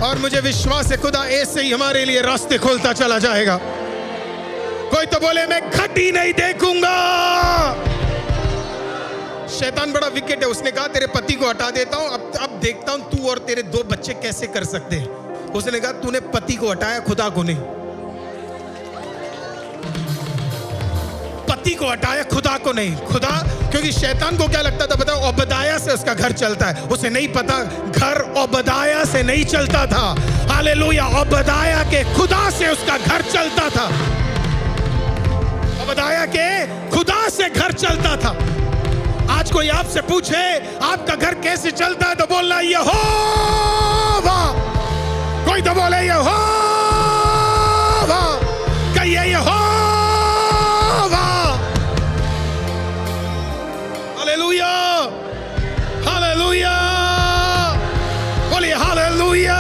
और मुझे विश्वास है खुदा ऐसे ही हमारे लिए रास्ते खोलता चला जाएगा। कोई तो बोले मैं घटी नहीं देखूंगा। शैतान बड़ा विकेट है। उसने कहा तेरे पति को हटा देता हूं, अब देखता हूं तू और तेरे 2 बच्चे कैसे कर सकते हैं। उसने कहा तूने पति को हटाया, खुदा को नहीं। पति को हटाया, खुदा को नहीं। खुदा, क्योंकि शैतान को क्या लगता था बताओ, ओबदाया से उसका घर चलता है। उसे नहीं पता घर ओबदाया से नहीं चलता था। हालेलुया, ओबदाया के खुदा से उसका घर चलता था। ओबदाया के खुदा से घर चलता था। आज कोई आपसे पूछे आपका घर कैसे चलता है, तो बोलना यहोवा। कोई तो बोले यहोवा, कहिए यहोवा। हालेलुया, हालेलुया, बोलिए हालेलुया,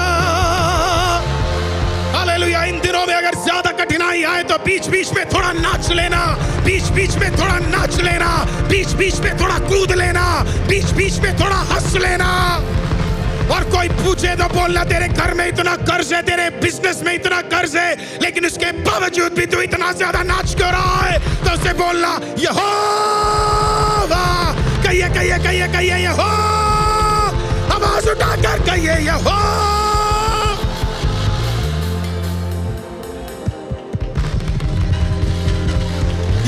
हालेलुया। इन दिनों में अगर ज्यादा कठिनाई आए तो बीच बीच में थोड़ा नाच लेना, बीच बीच में थोड़ा नाच लेना, बीच बीच में थोड़ा कूद लेना, बीच बीच में थोड़ा हंस लेना। और कोई पूछे तो बोलना तेरे घर में इतना कर्ज है, तेरे बिजनेस में इतना कर्ज है, लेकिन उसके बावजूद भी तू इतना ज्यादा नाच क्यों रहा है, तो उसे बोलना यहोवा। कहिए कहिए कहिए कहिए यहोवा, आवाज उठाकर कहिए यहोवा।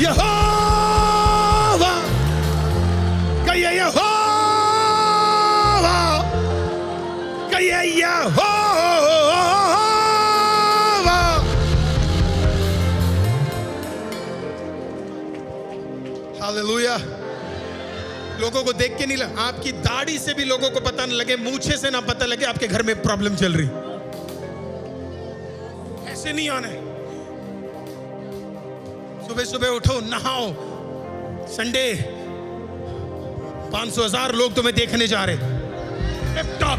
यहोवा, कहिए यहोवा, कहिए यहोवा। हालेलुया। लोगों को देख के नहीं लगा, आपकी दाढ़ी से भी लोगों को पता न लगे, मूछे से ना पता लगे आपके घर में प्रॉब्लम चल रही। ऐसे नहीं आना है। सुबह सुबह उठो, नहाओ, संडे 500,000 लोग तुम्हें देखने जा रहे, लैपटॉप।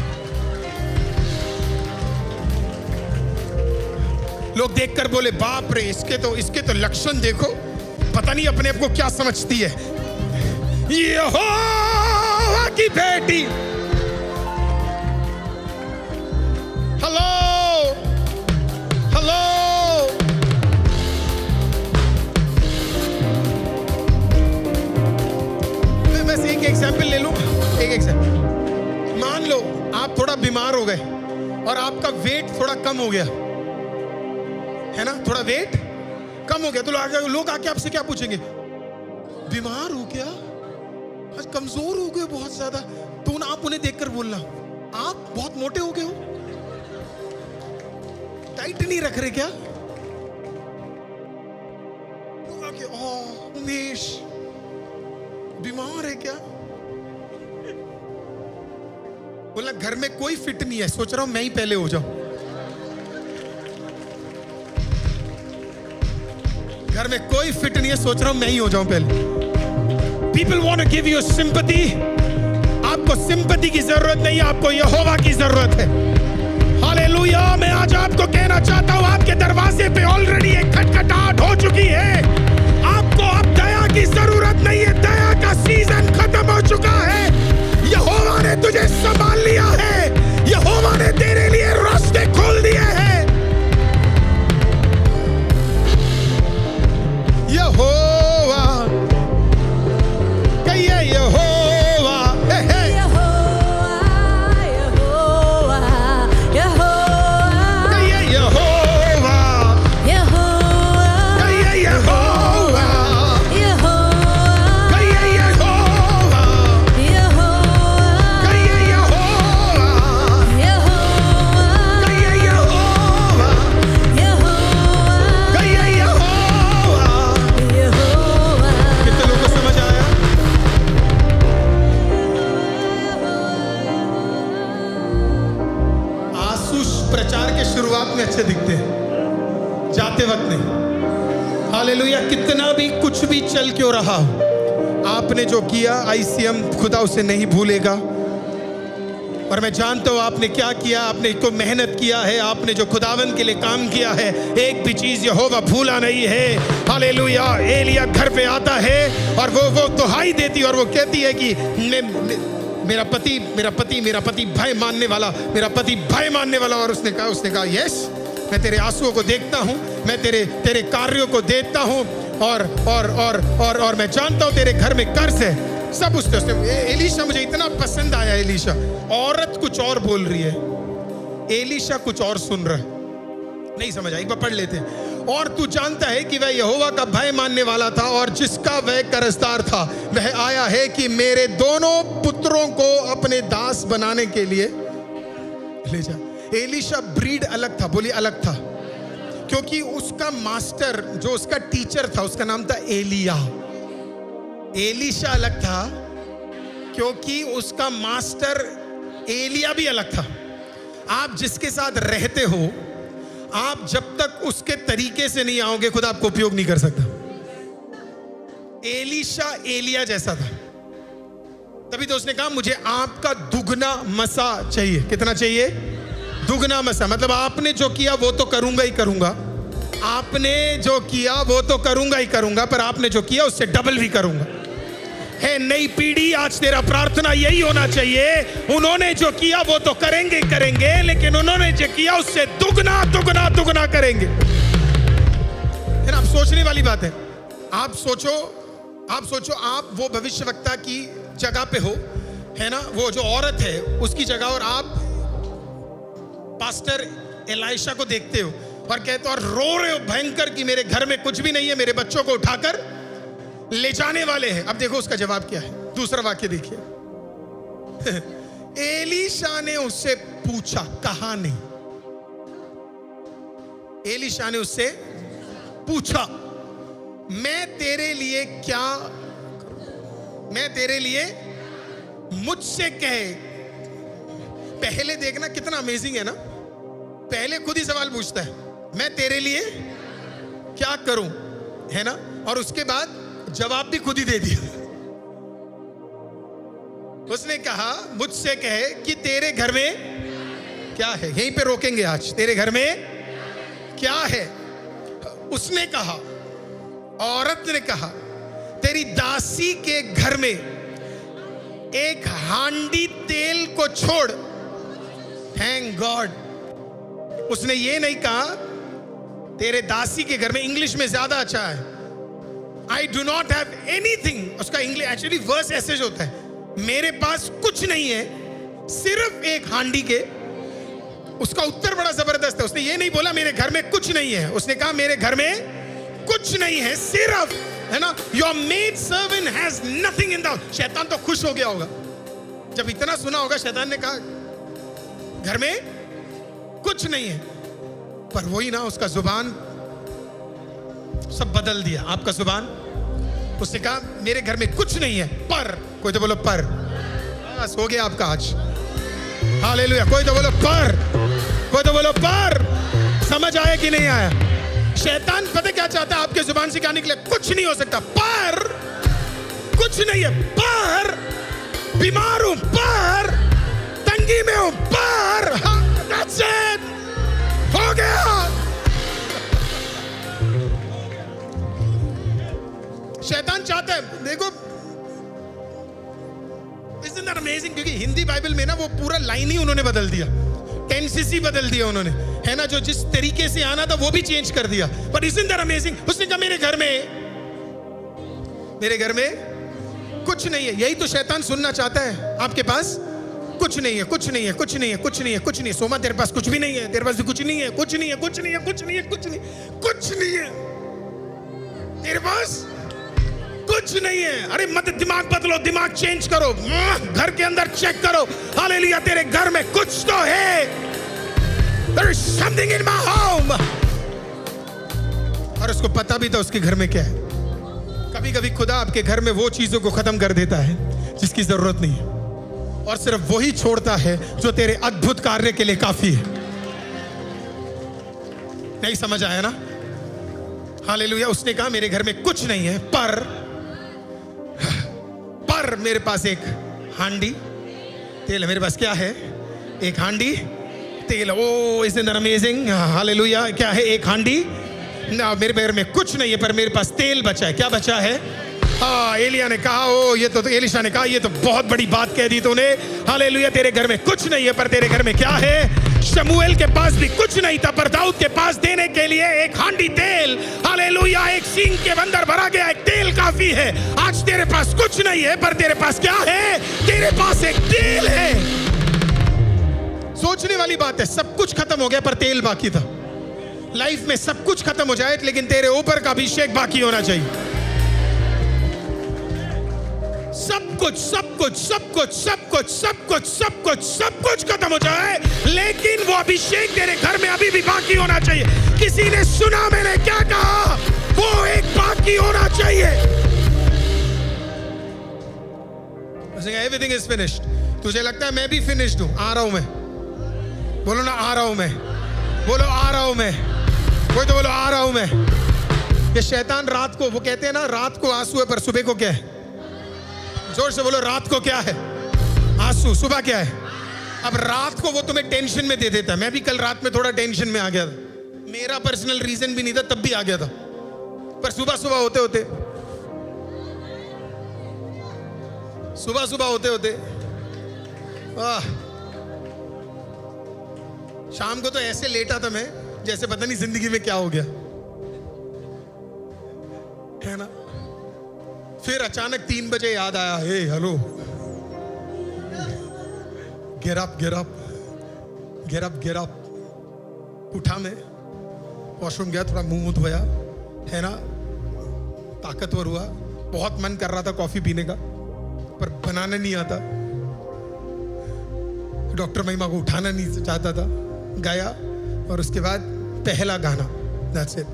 लोग देखकर बोले बाप रे, इसके तो लक्षण देखो, पता नहीं अपने आप को क्या समझती है। यहोवा की बेटी। हेलो हेलो, एक एग्जाम्पल ले लूं, एक एग्जाम्पल। मान लो आप थोड़ा बीमार हो गए और आपका वेट थोड़ा कम हो गया है ना, थोड़ा वेट कम हो गया, तो लोग आके आपसे क्या पूछेंगे, बीमार हो क्या, आज कमजोर हो गए बहुत ज्यादा। तो आप उन्हें देखकर बोलना आप बहुत मोटे हो गए हो, डाइट नहीं रख रहे क्या। उमेश बीमार है क्या, बोला घर में कोई फिट नहीं है, सोच रहा हूं मैं ही पहले हो जाऊं। घर में कोई फिट नहीं है, सोच रहा हूं मैं ही हो जाऊं पहले। People want to give you sympathy. आपको सिंपैथी की जरूरत नहीं है, आपको यहोवा की जरूरत है। हालेलुया। मैं आज आपको कहना चाहता हूं, आपके दरवाजे पे ऑलरेडी एक खटखटाहट हो चुकी है। आपको अब दया की जरूरत नहीं है, दया का सीजन खत्म हो चुका है। यहोवा ने तुझे संभाल लिया है, यहोवा ने तेरे लिए रास्ते खोल दिए हैं। यहोवा, कहिए यहोवा, कहिए यहोवा, कहिए यहोवा, कहिए यहोवा, कहिए यहोवा, कितने लोगों को समझ आया? आंसू प्रचार के शुरुआत में अच्छे दिखते हैं, जाते वक्त नहीं। हालेलुया। कितना भी कुछ भी चल क्यों रहा हो, आपने जो किया ICM खुदा उसे नहीं भूलेगा। और मैं जानता हूं आपने क्या किया, आपने को मेहनत किया है, आपने जो खुदावन के लिए काम किया है, एक भी चीज यहोवा भूला नहीं है। हालेलुया। एलिया घर पे आता है और वो दुहाई देती और वो कहती है कि मेरा पति भय मानने वाला, और उसने कहा यस, मैं तेरे आंसुओं को देखता हूं, मैं तेरे कार्यों को देखता हूं, और मैं जानता हूं तेरे घर में कर्ज है। सब उसने एलीशा, मुझे इतना पसंद आया एलीशा। औरत कुछ और बोल रही है, एलीशा कुछ और सुन रहा है, नहीं समझ आई, एक बार पढ़ लेते हैं। और तू जानता है कि वह यहोवा का भय मानने वाला था और जिसका वह कर्जदार था, वह आया है कि मेरे दोनों पुत्रों को अपने दास बनाने के लिए ले जा। एलीशा ब्रीड अलग था, बोलिए अलग था, क्योंकि उसका मास्टर जो उसका टीचर था उसका नाम था एलिया। एलीशा अलग था क्योंकि उसका मास्टर एलिया भी अलग था। आप जिसके साथ रहते हो, आप जब तक उसके तरीके से नहीं आओगे, खुद आपको उपयोग नहीं कर सकता। एलीशा एलिया जैसा था, तभी तो उसने कहा मुझे आपका दुगना मसा चाहिए। कितना चाहिए? दुगना मसा। मतलब आपने जो किया वो तो करूंगा ही करूंगा, आपने जो किया वो तो करूंगा ही करूंगा, पर आपने जो किया उससे डबल भी करूंगा। है नई पीढ़ी, आज तेरा प्रार्थना यही होना चाहिए, उन्होंने जो किया वो तो करेंगे ही करेंगे, लेकिन उन्होंने जो किया उससे दुगना दुगना दुगना करेंगे। है ना? आप सोचने वाली बात है। आप सोचो आप वो भविष्यवक्ता की जगह पे हो, है ना, वो जो औरत है उसकी जगह, और आप पास्टर एलाइशा को देखते हो और कहते हो और रो रहे हो भयंकर कि मेरे घर में कुछ भी नहीं है, मेरे बच्चों को उठाकर ले जाने वाले हैं। अब देखो उसका जवाब क्या है। दूसरा वाक्य देखिए। एलीशा ने उससे पूछा, कहा नहीं, एलीशा ने उससे पूछा मैं तेरे लिए क्या, मैं तेरे लिए मुझसे कहे। पहले देखना कितना अमेजिंग है ना, पहले खुद ही सवाल पूछता है मैं तेरे लिए क्या करूं, है ना, और उसके बाद जवाब भी खुद ही दे दिया। उसने कहा मुझसे कहे कि तेरे घर में क्या है। यहीं पे रोकेंगे आज। तेरे घर में क्या है? उसने कहा, औरत ने कहा तेरी दासी के घर में एक हांडी तेल को छोड़। थैंक गॉड उसने ये नहीं कहा तेरे दासी के घर में। इंग्लिश में ज्यादा अच्छा है, I do not have anything। उसका इंग्लिश एक्चुअली वर्स ऐसे होता है, मेरे पास कुछ नहीं है सिर्फ एक हांडी के। उसका उत्तर बड़ा जबरदस्त है। उसने ये नहीं बोला मेरे घर में कुछ नहीं है, उसने कहा मेरे घर में कुछ नहीं है सिर्फ, है ना, your maid servant has nothing in the house. शैतान तो खुश हो गया होगा जब इतना सुना होगा। शैतान ने कहा घर में कुछ नहीं है, पर वही ना उसका जुबान सब बदल दिया। आपका जुबान, उसने कहा मेरे घर में कुछ नहीं है पर, कोई तो बोलो पर। बस हो गया आपका आज। हालेलुया। कोई तो बोलो पर, कोई तो बोलो पर। समझ आया कि नहीं आया? शैतान पता क्या चाहता है आपके जुबान से क्या निकले? कुछ नहीं हो सकता, पर कुछ नहीं है, पर बीमार हूं, पर तंगी में हूं, पर। That's it। हो गया। शैतान चाहता है, देखो Isn't that amazing? क्योंकि हिंदी बाइबल में ना वो पूरा लाइन ही उन्होंने बदल दिया, टेंसेस ही बदल दिया उन्होंने, है ना, जो जिस तरीके से आना था वो भी चेंज कर दिया। पर Isn't that amazing? उसने कहा मेरे घर में कुछ नहीं है। यही तो शैतान सुनना चाहता है आपके पास। कुछ नहीं है, कुछ नहीं है, कुछ नहीं है, कुछ नहीं है, कुछ नहीं है। सोमा तेरे पास कुछ भी नहीं है, तेरे पास भी कुछ नहीं है, कुछ नहीं है, कुछ नहीं है, कुछ नहीं है, कुछ नहीं, कुछ नहीं है तेरे पास, कुछ नहीं है। अरे मत दिमाग बदलो, दिमाग चेंज करो, घर के अंदर चेक करो। हालेलुया, तेरे घर में कुछ तो है। There is something in my home। और उसको पता भी था उसके घर में क्या है। कभी कभी खुदा आपके घर में वो चीजों को खत्म कर देता है जिसकी जरूरत नहीं है, और सिर्फ वही छोड़ता है जो तेरे अद्भुत कार्य के लिए काफी है। नहीं समझ आया ना? हालेलुया। उसने कहा मेरे घर में कुछ नहीं है पर मेरे पास एक हांडी तेल है। मेरे पास क्या है? एक हांडी तेल। Oh is that amazing? Hallelujah. क्या है? एक हांडी ना। मेरे घर में कुछ नहीं है पर मेरे पास तेल बचा है। क्या बचा है? एलिया ने कहा, ओ ये तो एलीशा ने कहा ये तो बहुत बड़ी बात कह दी तूने। हालेलुया। तेरे घर में कुछ नहीं है पर तेरे घर में क्या है? शमूएल के पास भी कुछ नहीं था पर दाऊद के पास देने के लिए एक हांडी तेल। हालेलुया। एक सींग के अंदर भरा गया एक तेल काफी है। आज तेरे पास कुछ नहीं है पर तेरे पास क्या है? तेरे पास एक तेल है। सोचने वाली बात है, सब कुछ खत्म हो गया पर तेल बाकी था। लाइफ में सब कुछ खत्म हो जाए लेकिन तेरे ऊपर का अभिषेक बाकी होना चाहिए। सब कुछ सब कुछ सब कुछ सब कुछ सब कुछ सब कुछ सब कुछ खत्म हो जाए लेकिन वो अभिषेक तेरे घर में अभी भी बाकी होना चाहिए। किसी ने सुना मैंने क्या कहा? वो एक बाकी होना चाहिए। Everything is finished. तुझे लगता है मैं भी फिनिश्ड हूं? आ रहा हूं मैं। बोलो ना, आ रहा हूं मैं। बोलो, आ रहा हूं मैं। कोई तो बोलो, आ रहा हूं मैं। ये शैतान रात को, वो कहते हैं ना, रात को आंसू है पर सुबह को क्या है? जोर से बोलो, रात को क्या है? आंसू। सुबह क्या है? अब रात को वो तुम्हें टेंशन में दे देता है। मैं भी कल रात में थोड़ा टेंशन में आ गया था। मेरा पर्सनल रीजन भी नहीं था, तब भी आ गया था। पर सुबह सुबह होते शाम को तो ऐसे लेटा था मैं जैसे पता नहीं जिंदगी में क्या हो गया है ना। फिर अचानक 3 बजे याद आया, हे हेलो, गेट अप। उठा मैं, वॉशरूम गया, थोड़ा मुंह धोया है ना, ताकतवर हुआ। बहुत मन कर रहा था कॉफी पीने का पर बनाना नहीं आता। डॉक्टर महिमा को उठाना नहीं चाहता था। गाया और उसके बाद पहला गाना, दैट्स इट,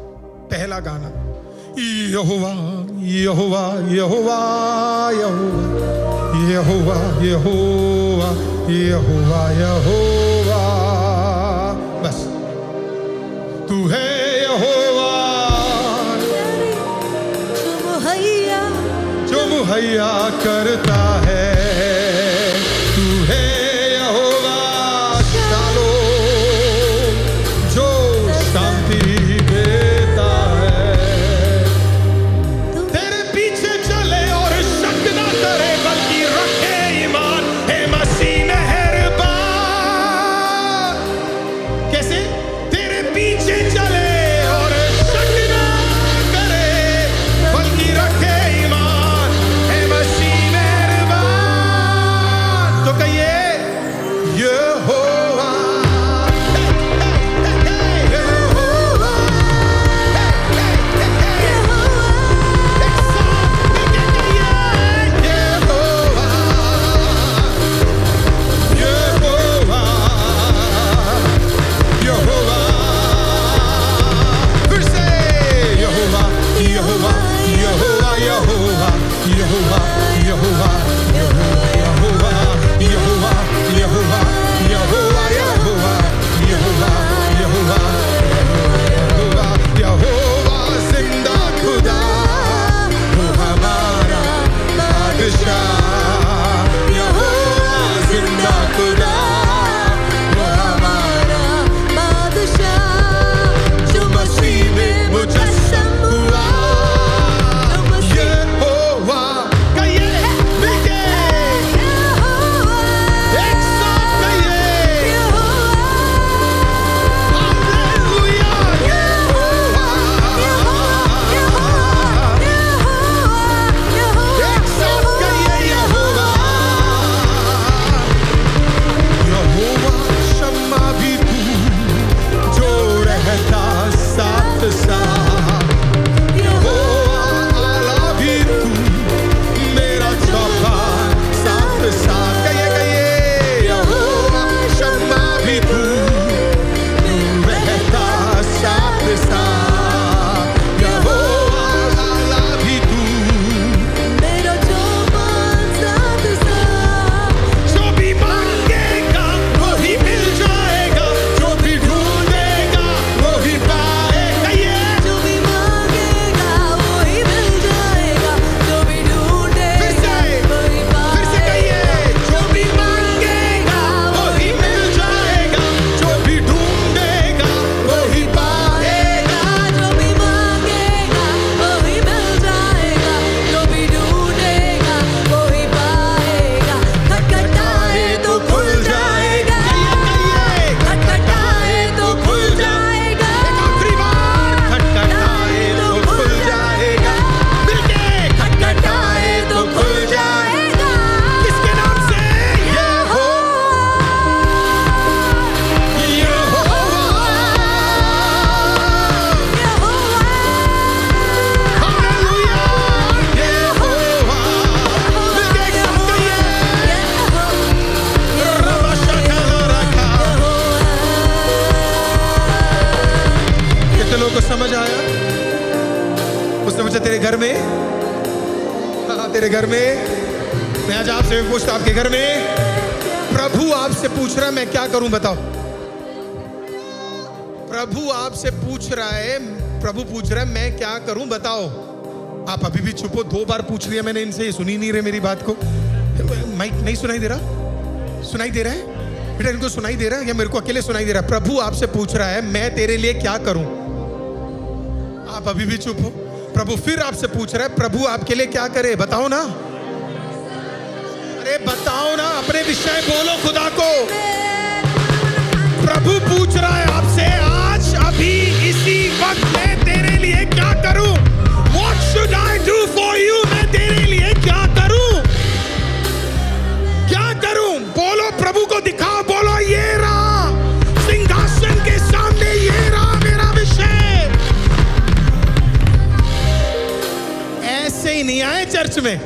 पहला गाना, यहोवा यहोवा यहोवा यहोवा यहोवा यहोवा यहोवा, बस तू है यहोवा जो मुहैया करता है। तू है यहोवा शालोम जो शांति देता है। तेरे पीछे चले और शक ना करे बल्कि रखे ईमान, हे मसीह मेहरबान। कैसे? तेरे पीछे चले और शक ना करे बल्कि रखे ईमान, हे मसीह मेहरबान। उसने पूछा तेरे घर में? हाँ तेरे घर में। मैं आज आपसे पूछता आपके घर में? प्रभु आपसे पूछ रहा है मैं क्या करूं बताओ। प्रभु आपसे पूछ रहा है, प्रभु पूछ रहा है मैं क्या करूं बताओ। आप अभी भी चुप हो, 2 बार पूछ लिया मैंने इनसे, ये सुनी नहीं रहे मेरी बात को। माइक नहीं सुनाई दे रहा? सुनाई दे रहा है बेटा? इनको सुनाई दे रहा है या मेरे को अकेले सुनाई दे रहा है? प्रभु आपसे पूछ रहा है मैं तेरे लिए क्या करूं। आप अभी भी चुप हो। प्रभु फिर आपसे पूछ रहा है प्रभु आपके लिए क्या करे बताओ ना। अरे बताओ ना, अपने विषय बोलो खुदा को। प्रभु पूछ रहा है आपसे आज अभी इसी वक्त मैं तेरे लिए क्या करूं? What should I do for you? मैं तेरे लिए क्या करूं? क्या करूं? बोलो, प्रभु को दिखाओ, बोलो ये रहा सिंहासन के सामने, ये रहा मेरा विषय। ऐसे ही नहीं आए चर्च में।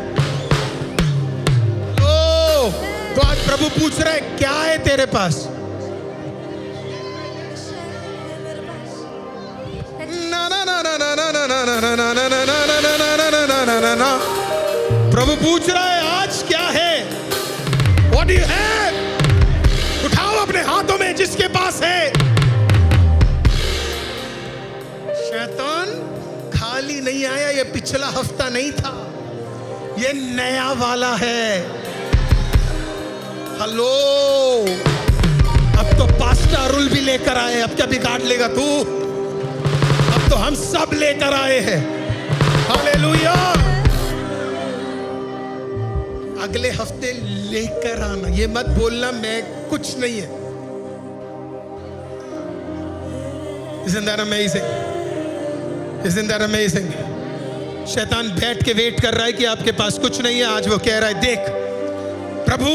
तो आज प्रभु पूछ रहा है क्या है तेरे पास? ना ना ना ना ना ना ना ना ना ना ना ना ना ना ना ना। प्रभु पूछ रहा है आज क्या है? What do you have? उठाओ अपने हाथों में जिसके पास है। शैतान खाली नहीं आया, ये पिछला हफ्ता नहीं था, ये नया वाला है। हेलो, अब तो पास्टर अरुल भी लेकर आए, अब क्या बिगाड़ लेगा तू? अब तो हम सब लेकर आए हैं। हालेलुया। अगले हफ्ते लेकर आना, ये मत बोलना मैं कुछ नहीं है। Isn't that amazing? Isn't that amazing? शैतान बैठ के वेट कर रहा है कि आपके पास कुछ नहीं है। आज वो कह रहा है देख प्रभु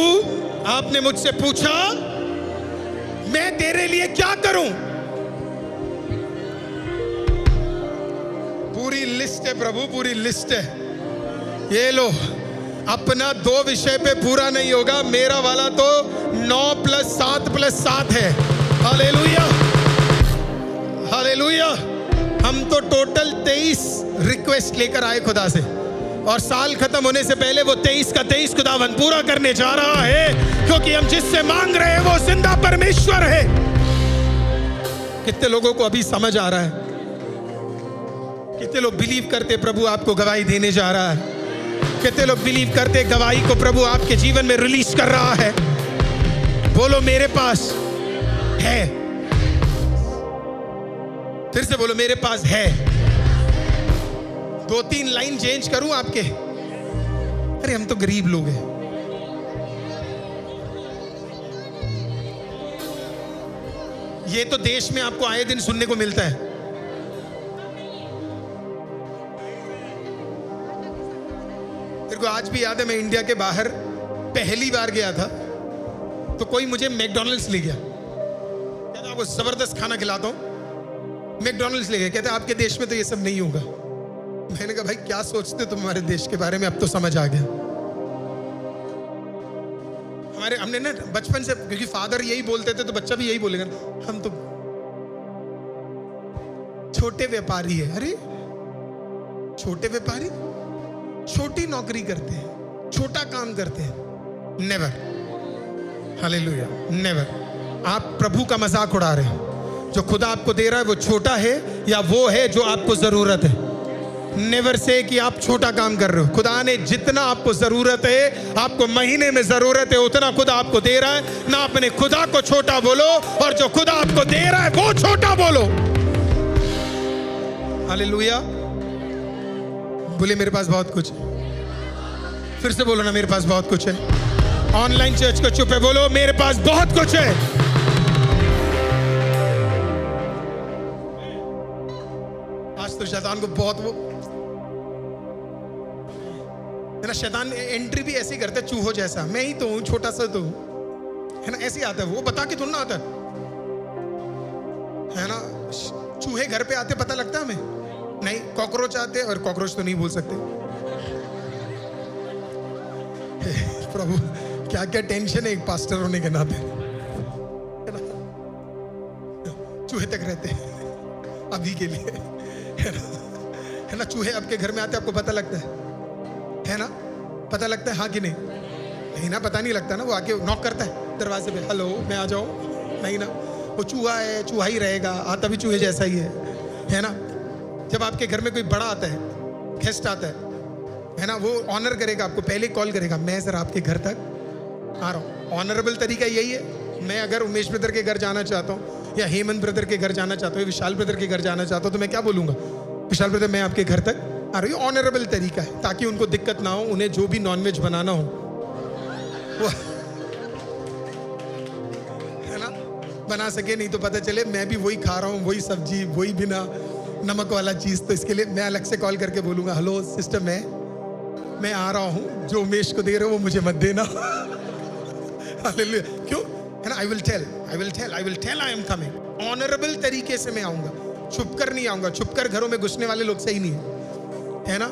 आपने मुझसे पूछा मैं तेरे लिए क्या करूं। पूरी लिस्ट है प्रभु, पूरी लिस्ट है। ये लो, अपना 2 विषय पे पूरा नहीं होगा, मेरा वाला तो 9 + 7 + 7 है। Hallelujah, hallelujah. हम तो टोटल 23 रिक्वेस्ट लेकर आए खुदा से, और साल खत्म होने से पहले वो 23 का 23 खुदावन पूरा करने जा रहा है, क्योंकि हम जिससे मांग रहे हैं वो जिंदा परमेश्वर है। कितने लोगों को अभी समझ आ रहा है? कितने लोग बिलीव करते प्रभु आपको गवाही देने जा रहा है? कितने लोग बिलीव करते गवाही को प्रभु आपके जीवन में रिलीज कर रहा है? बोलो मेरे पास है। फिर से बोलो मेरे पास है। 2-3 लाइन चेंज करूं आपके? अरे हम तो गरीब लोग हैं। ये तो देश में आपको आए दिन सुनने को मिलता है। तेरे को आज भी याद है, मैं इंडिया के बाहर पहली बार गया था तो कोई मुझे मैकडॉनल्ड्स ले गया, कहता आपको जबरदस्त खाना खिलाता हूं। मैकडॉनल्ड्स ले गया, कहते आपके देश में तो ये सब नहीं होगा। मैंने कहा भाई क्या सोचते हो तुम हमारे देश के बारे में? अब तो समझ आ गया। हमने ना बचपन से, क्योंकि फादर यही बोलते थे तो बच्चा भी यही बोलेगा, हम तो छोटे व्यापारी है। अरे छोटे व्यापारी छोटी नौकरी करते हैं, छोटा काम करते हैं। Never, hallelujah, never. आप प्रभु का मजाक उड़ा रहे हैं। जो खुदा आपको दे रहा है वो छोटा है या वो है जो आपको जरूरत है। नेवर से कि आप छोटा काम कर रहे हो। खुदा ने जितना आपको जरूरत है, आपको महीने में जरूरत है, उतना खुदा आपको दे रहा है। ना अपने खुदा को छोटा बोलो, और जो खुदा आपको दे रहा है वो छोटा बोलो। हालेलुया। बोले मेरे पास बहुत कुछ है। फिर से बोलो ना मेरे पास बहुत कुछ है। ऑनलाइन चर्च को चुप है, बोलो मेरे पास बहुत कुछ है। आज तो शैतान को बहुत वो है ना, शैतान एंट्री भी ऐसी करता है चूहों जैसा। मैं ही तो हूं, छोटा सा तो है ना, ऐसे आता है वो, बता के थोड़ा ना आता है ना। चूहे घर पे आते पता लगता है हमें? नहीं, कॉकरोच आते, और कॉकरोच तो नहीं बोल सकते। प्रभु क्या क्या टेंशन है एक पास्टर होने के नाते, चूहे तक रहते हैं अभी के लिए, है है ना, चूहे आपके घर में आते आपको पता लगता है ना, पता लगता है हाँ कि नहीं? नहीं ना, पता नहीं लगता ना, वो आके नॉक करता है दरवाजे पे, हेलो मैं आ जाऊँ? नहीं ना, वो चूहा है, चूहा ही रहेगा, आता भी चूहे जैसा ही है ना। जब आपके घर में कोई बड़ा आता है, गेस्ट आता है ना, वो ऑनर करेगा आपको, पहले कॉल करेगा, मैं सर आपके घर तक आ रहा हूँ। ऑनरेबल तरीका यही है। मैं अगर उमेश ब्रदर के घर जाना चाहता हूँ, या हेमंत ब्रदर के घर जाना चाहता हूँ, विशाल ब्रदर के घर जाना चाहता हूँ, तो मैं क्या बोलूँगा? विशाल ब्रदर मैं आपके घर तक आ रही हूँ। ऑनरेबल तरीका है, ताकि उनको दिक्कत ना हो, उन्हें जो भी नॉनवेज बनाना हो वो है ना बना सके, नहीं तो पता चले मैं भी वही खा रहा हूँ, वही सब्जी, वही बिना नमक वाला चीज़। तो इसके लिए मैं अलग से कॉल करके बोलूँगा, हेलो सिस्टर मैं आ रहा हूँ, जो उमेश को दे रहे हो वो मुझे मत देना। हालेलुया। क्यों? है ना, I will tell I am coming. Honourable तरीके से मैं आऊँगा, छुप कर नहीं आऊँगा। छुप कर घरों में घुसने वाले लोग सही नहीं है ना।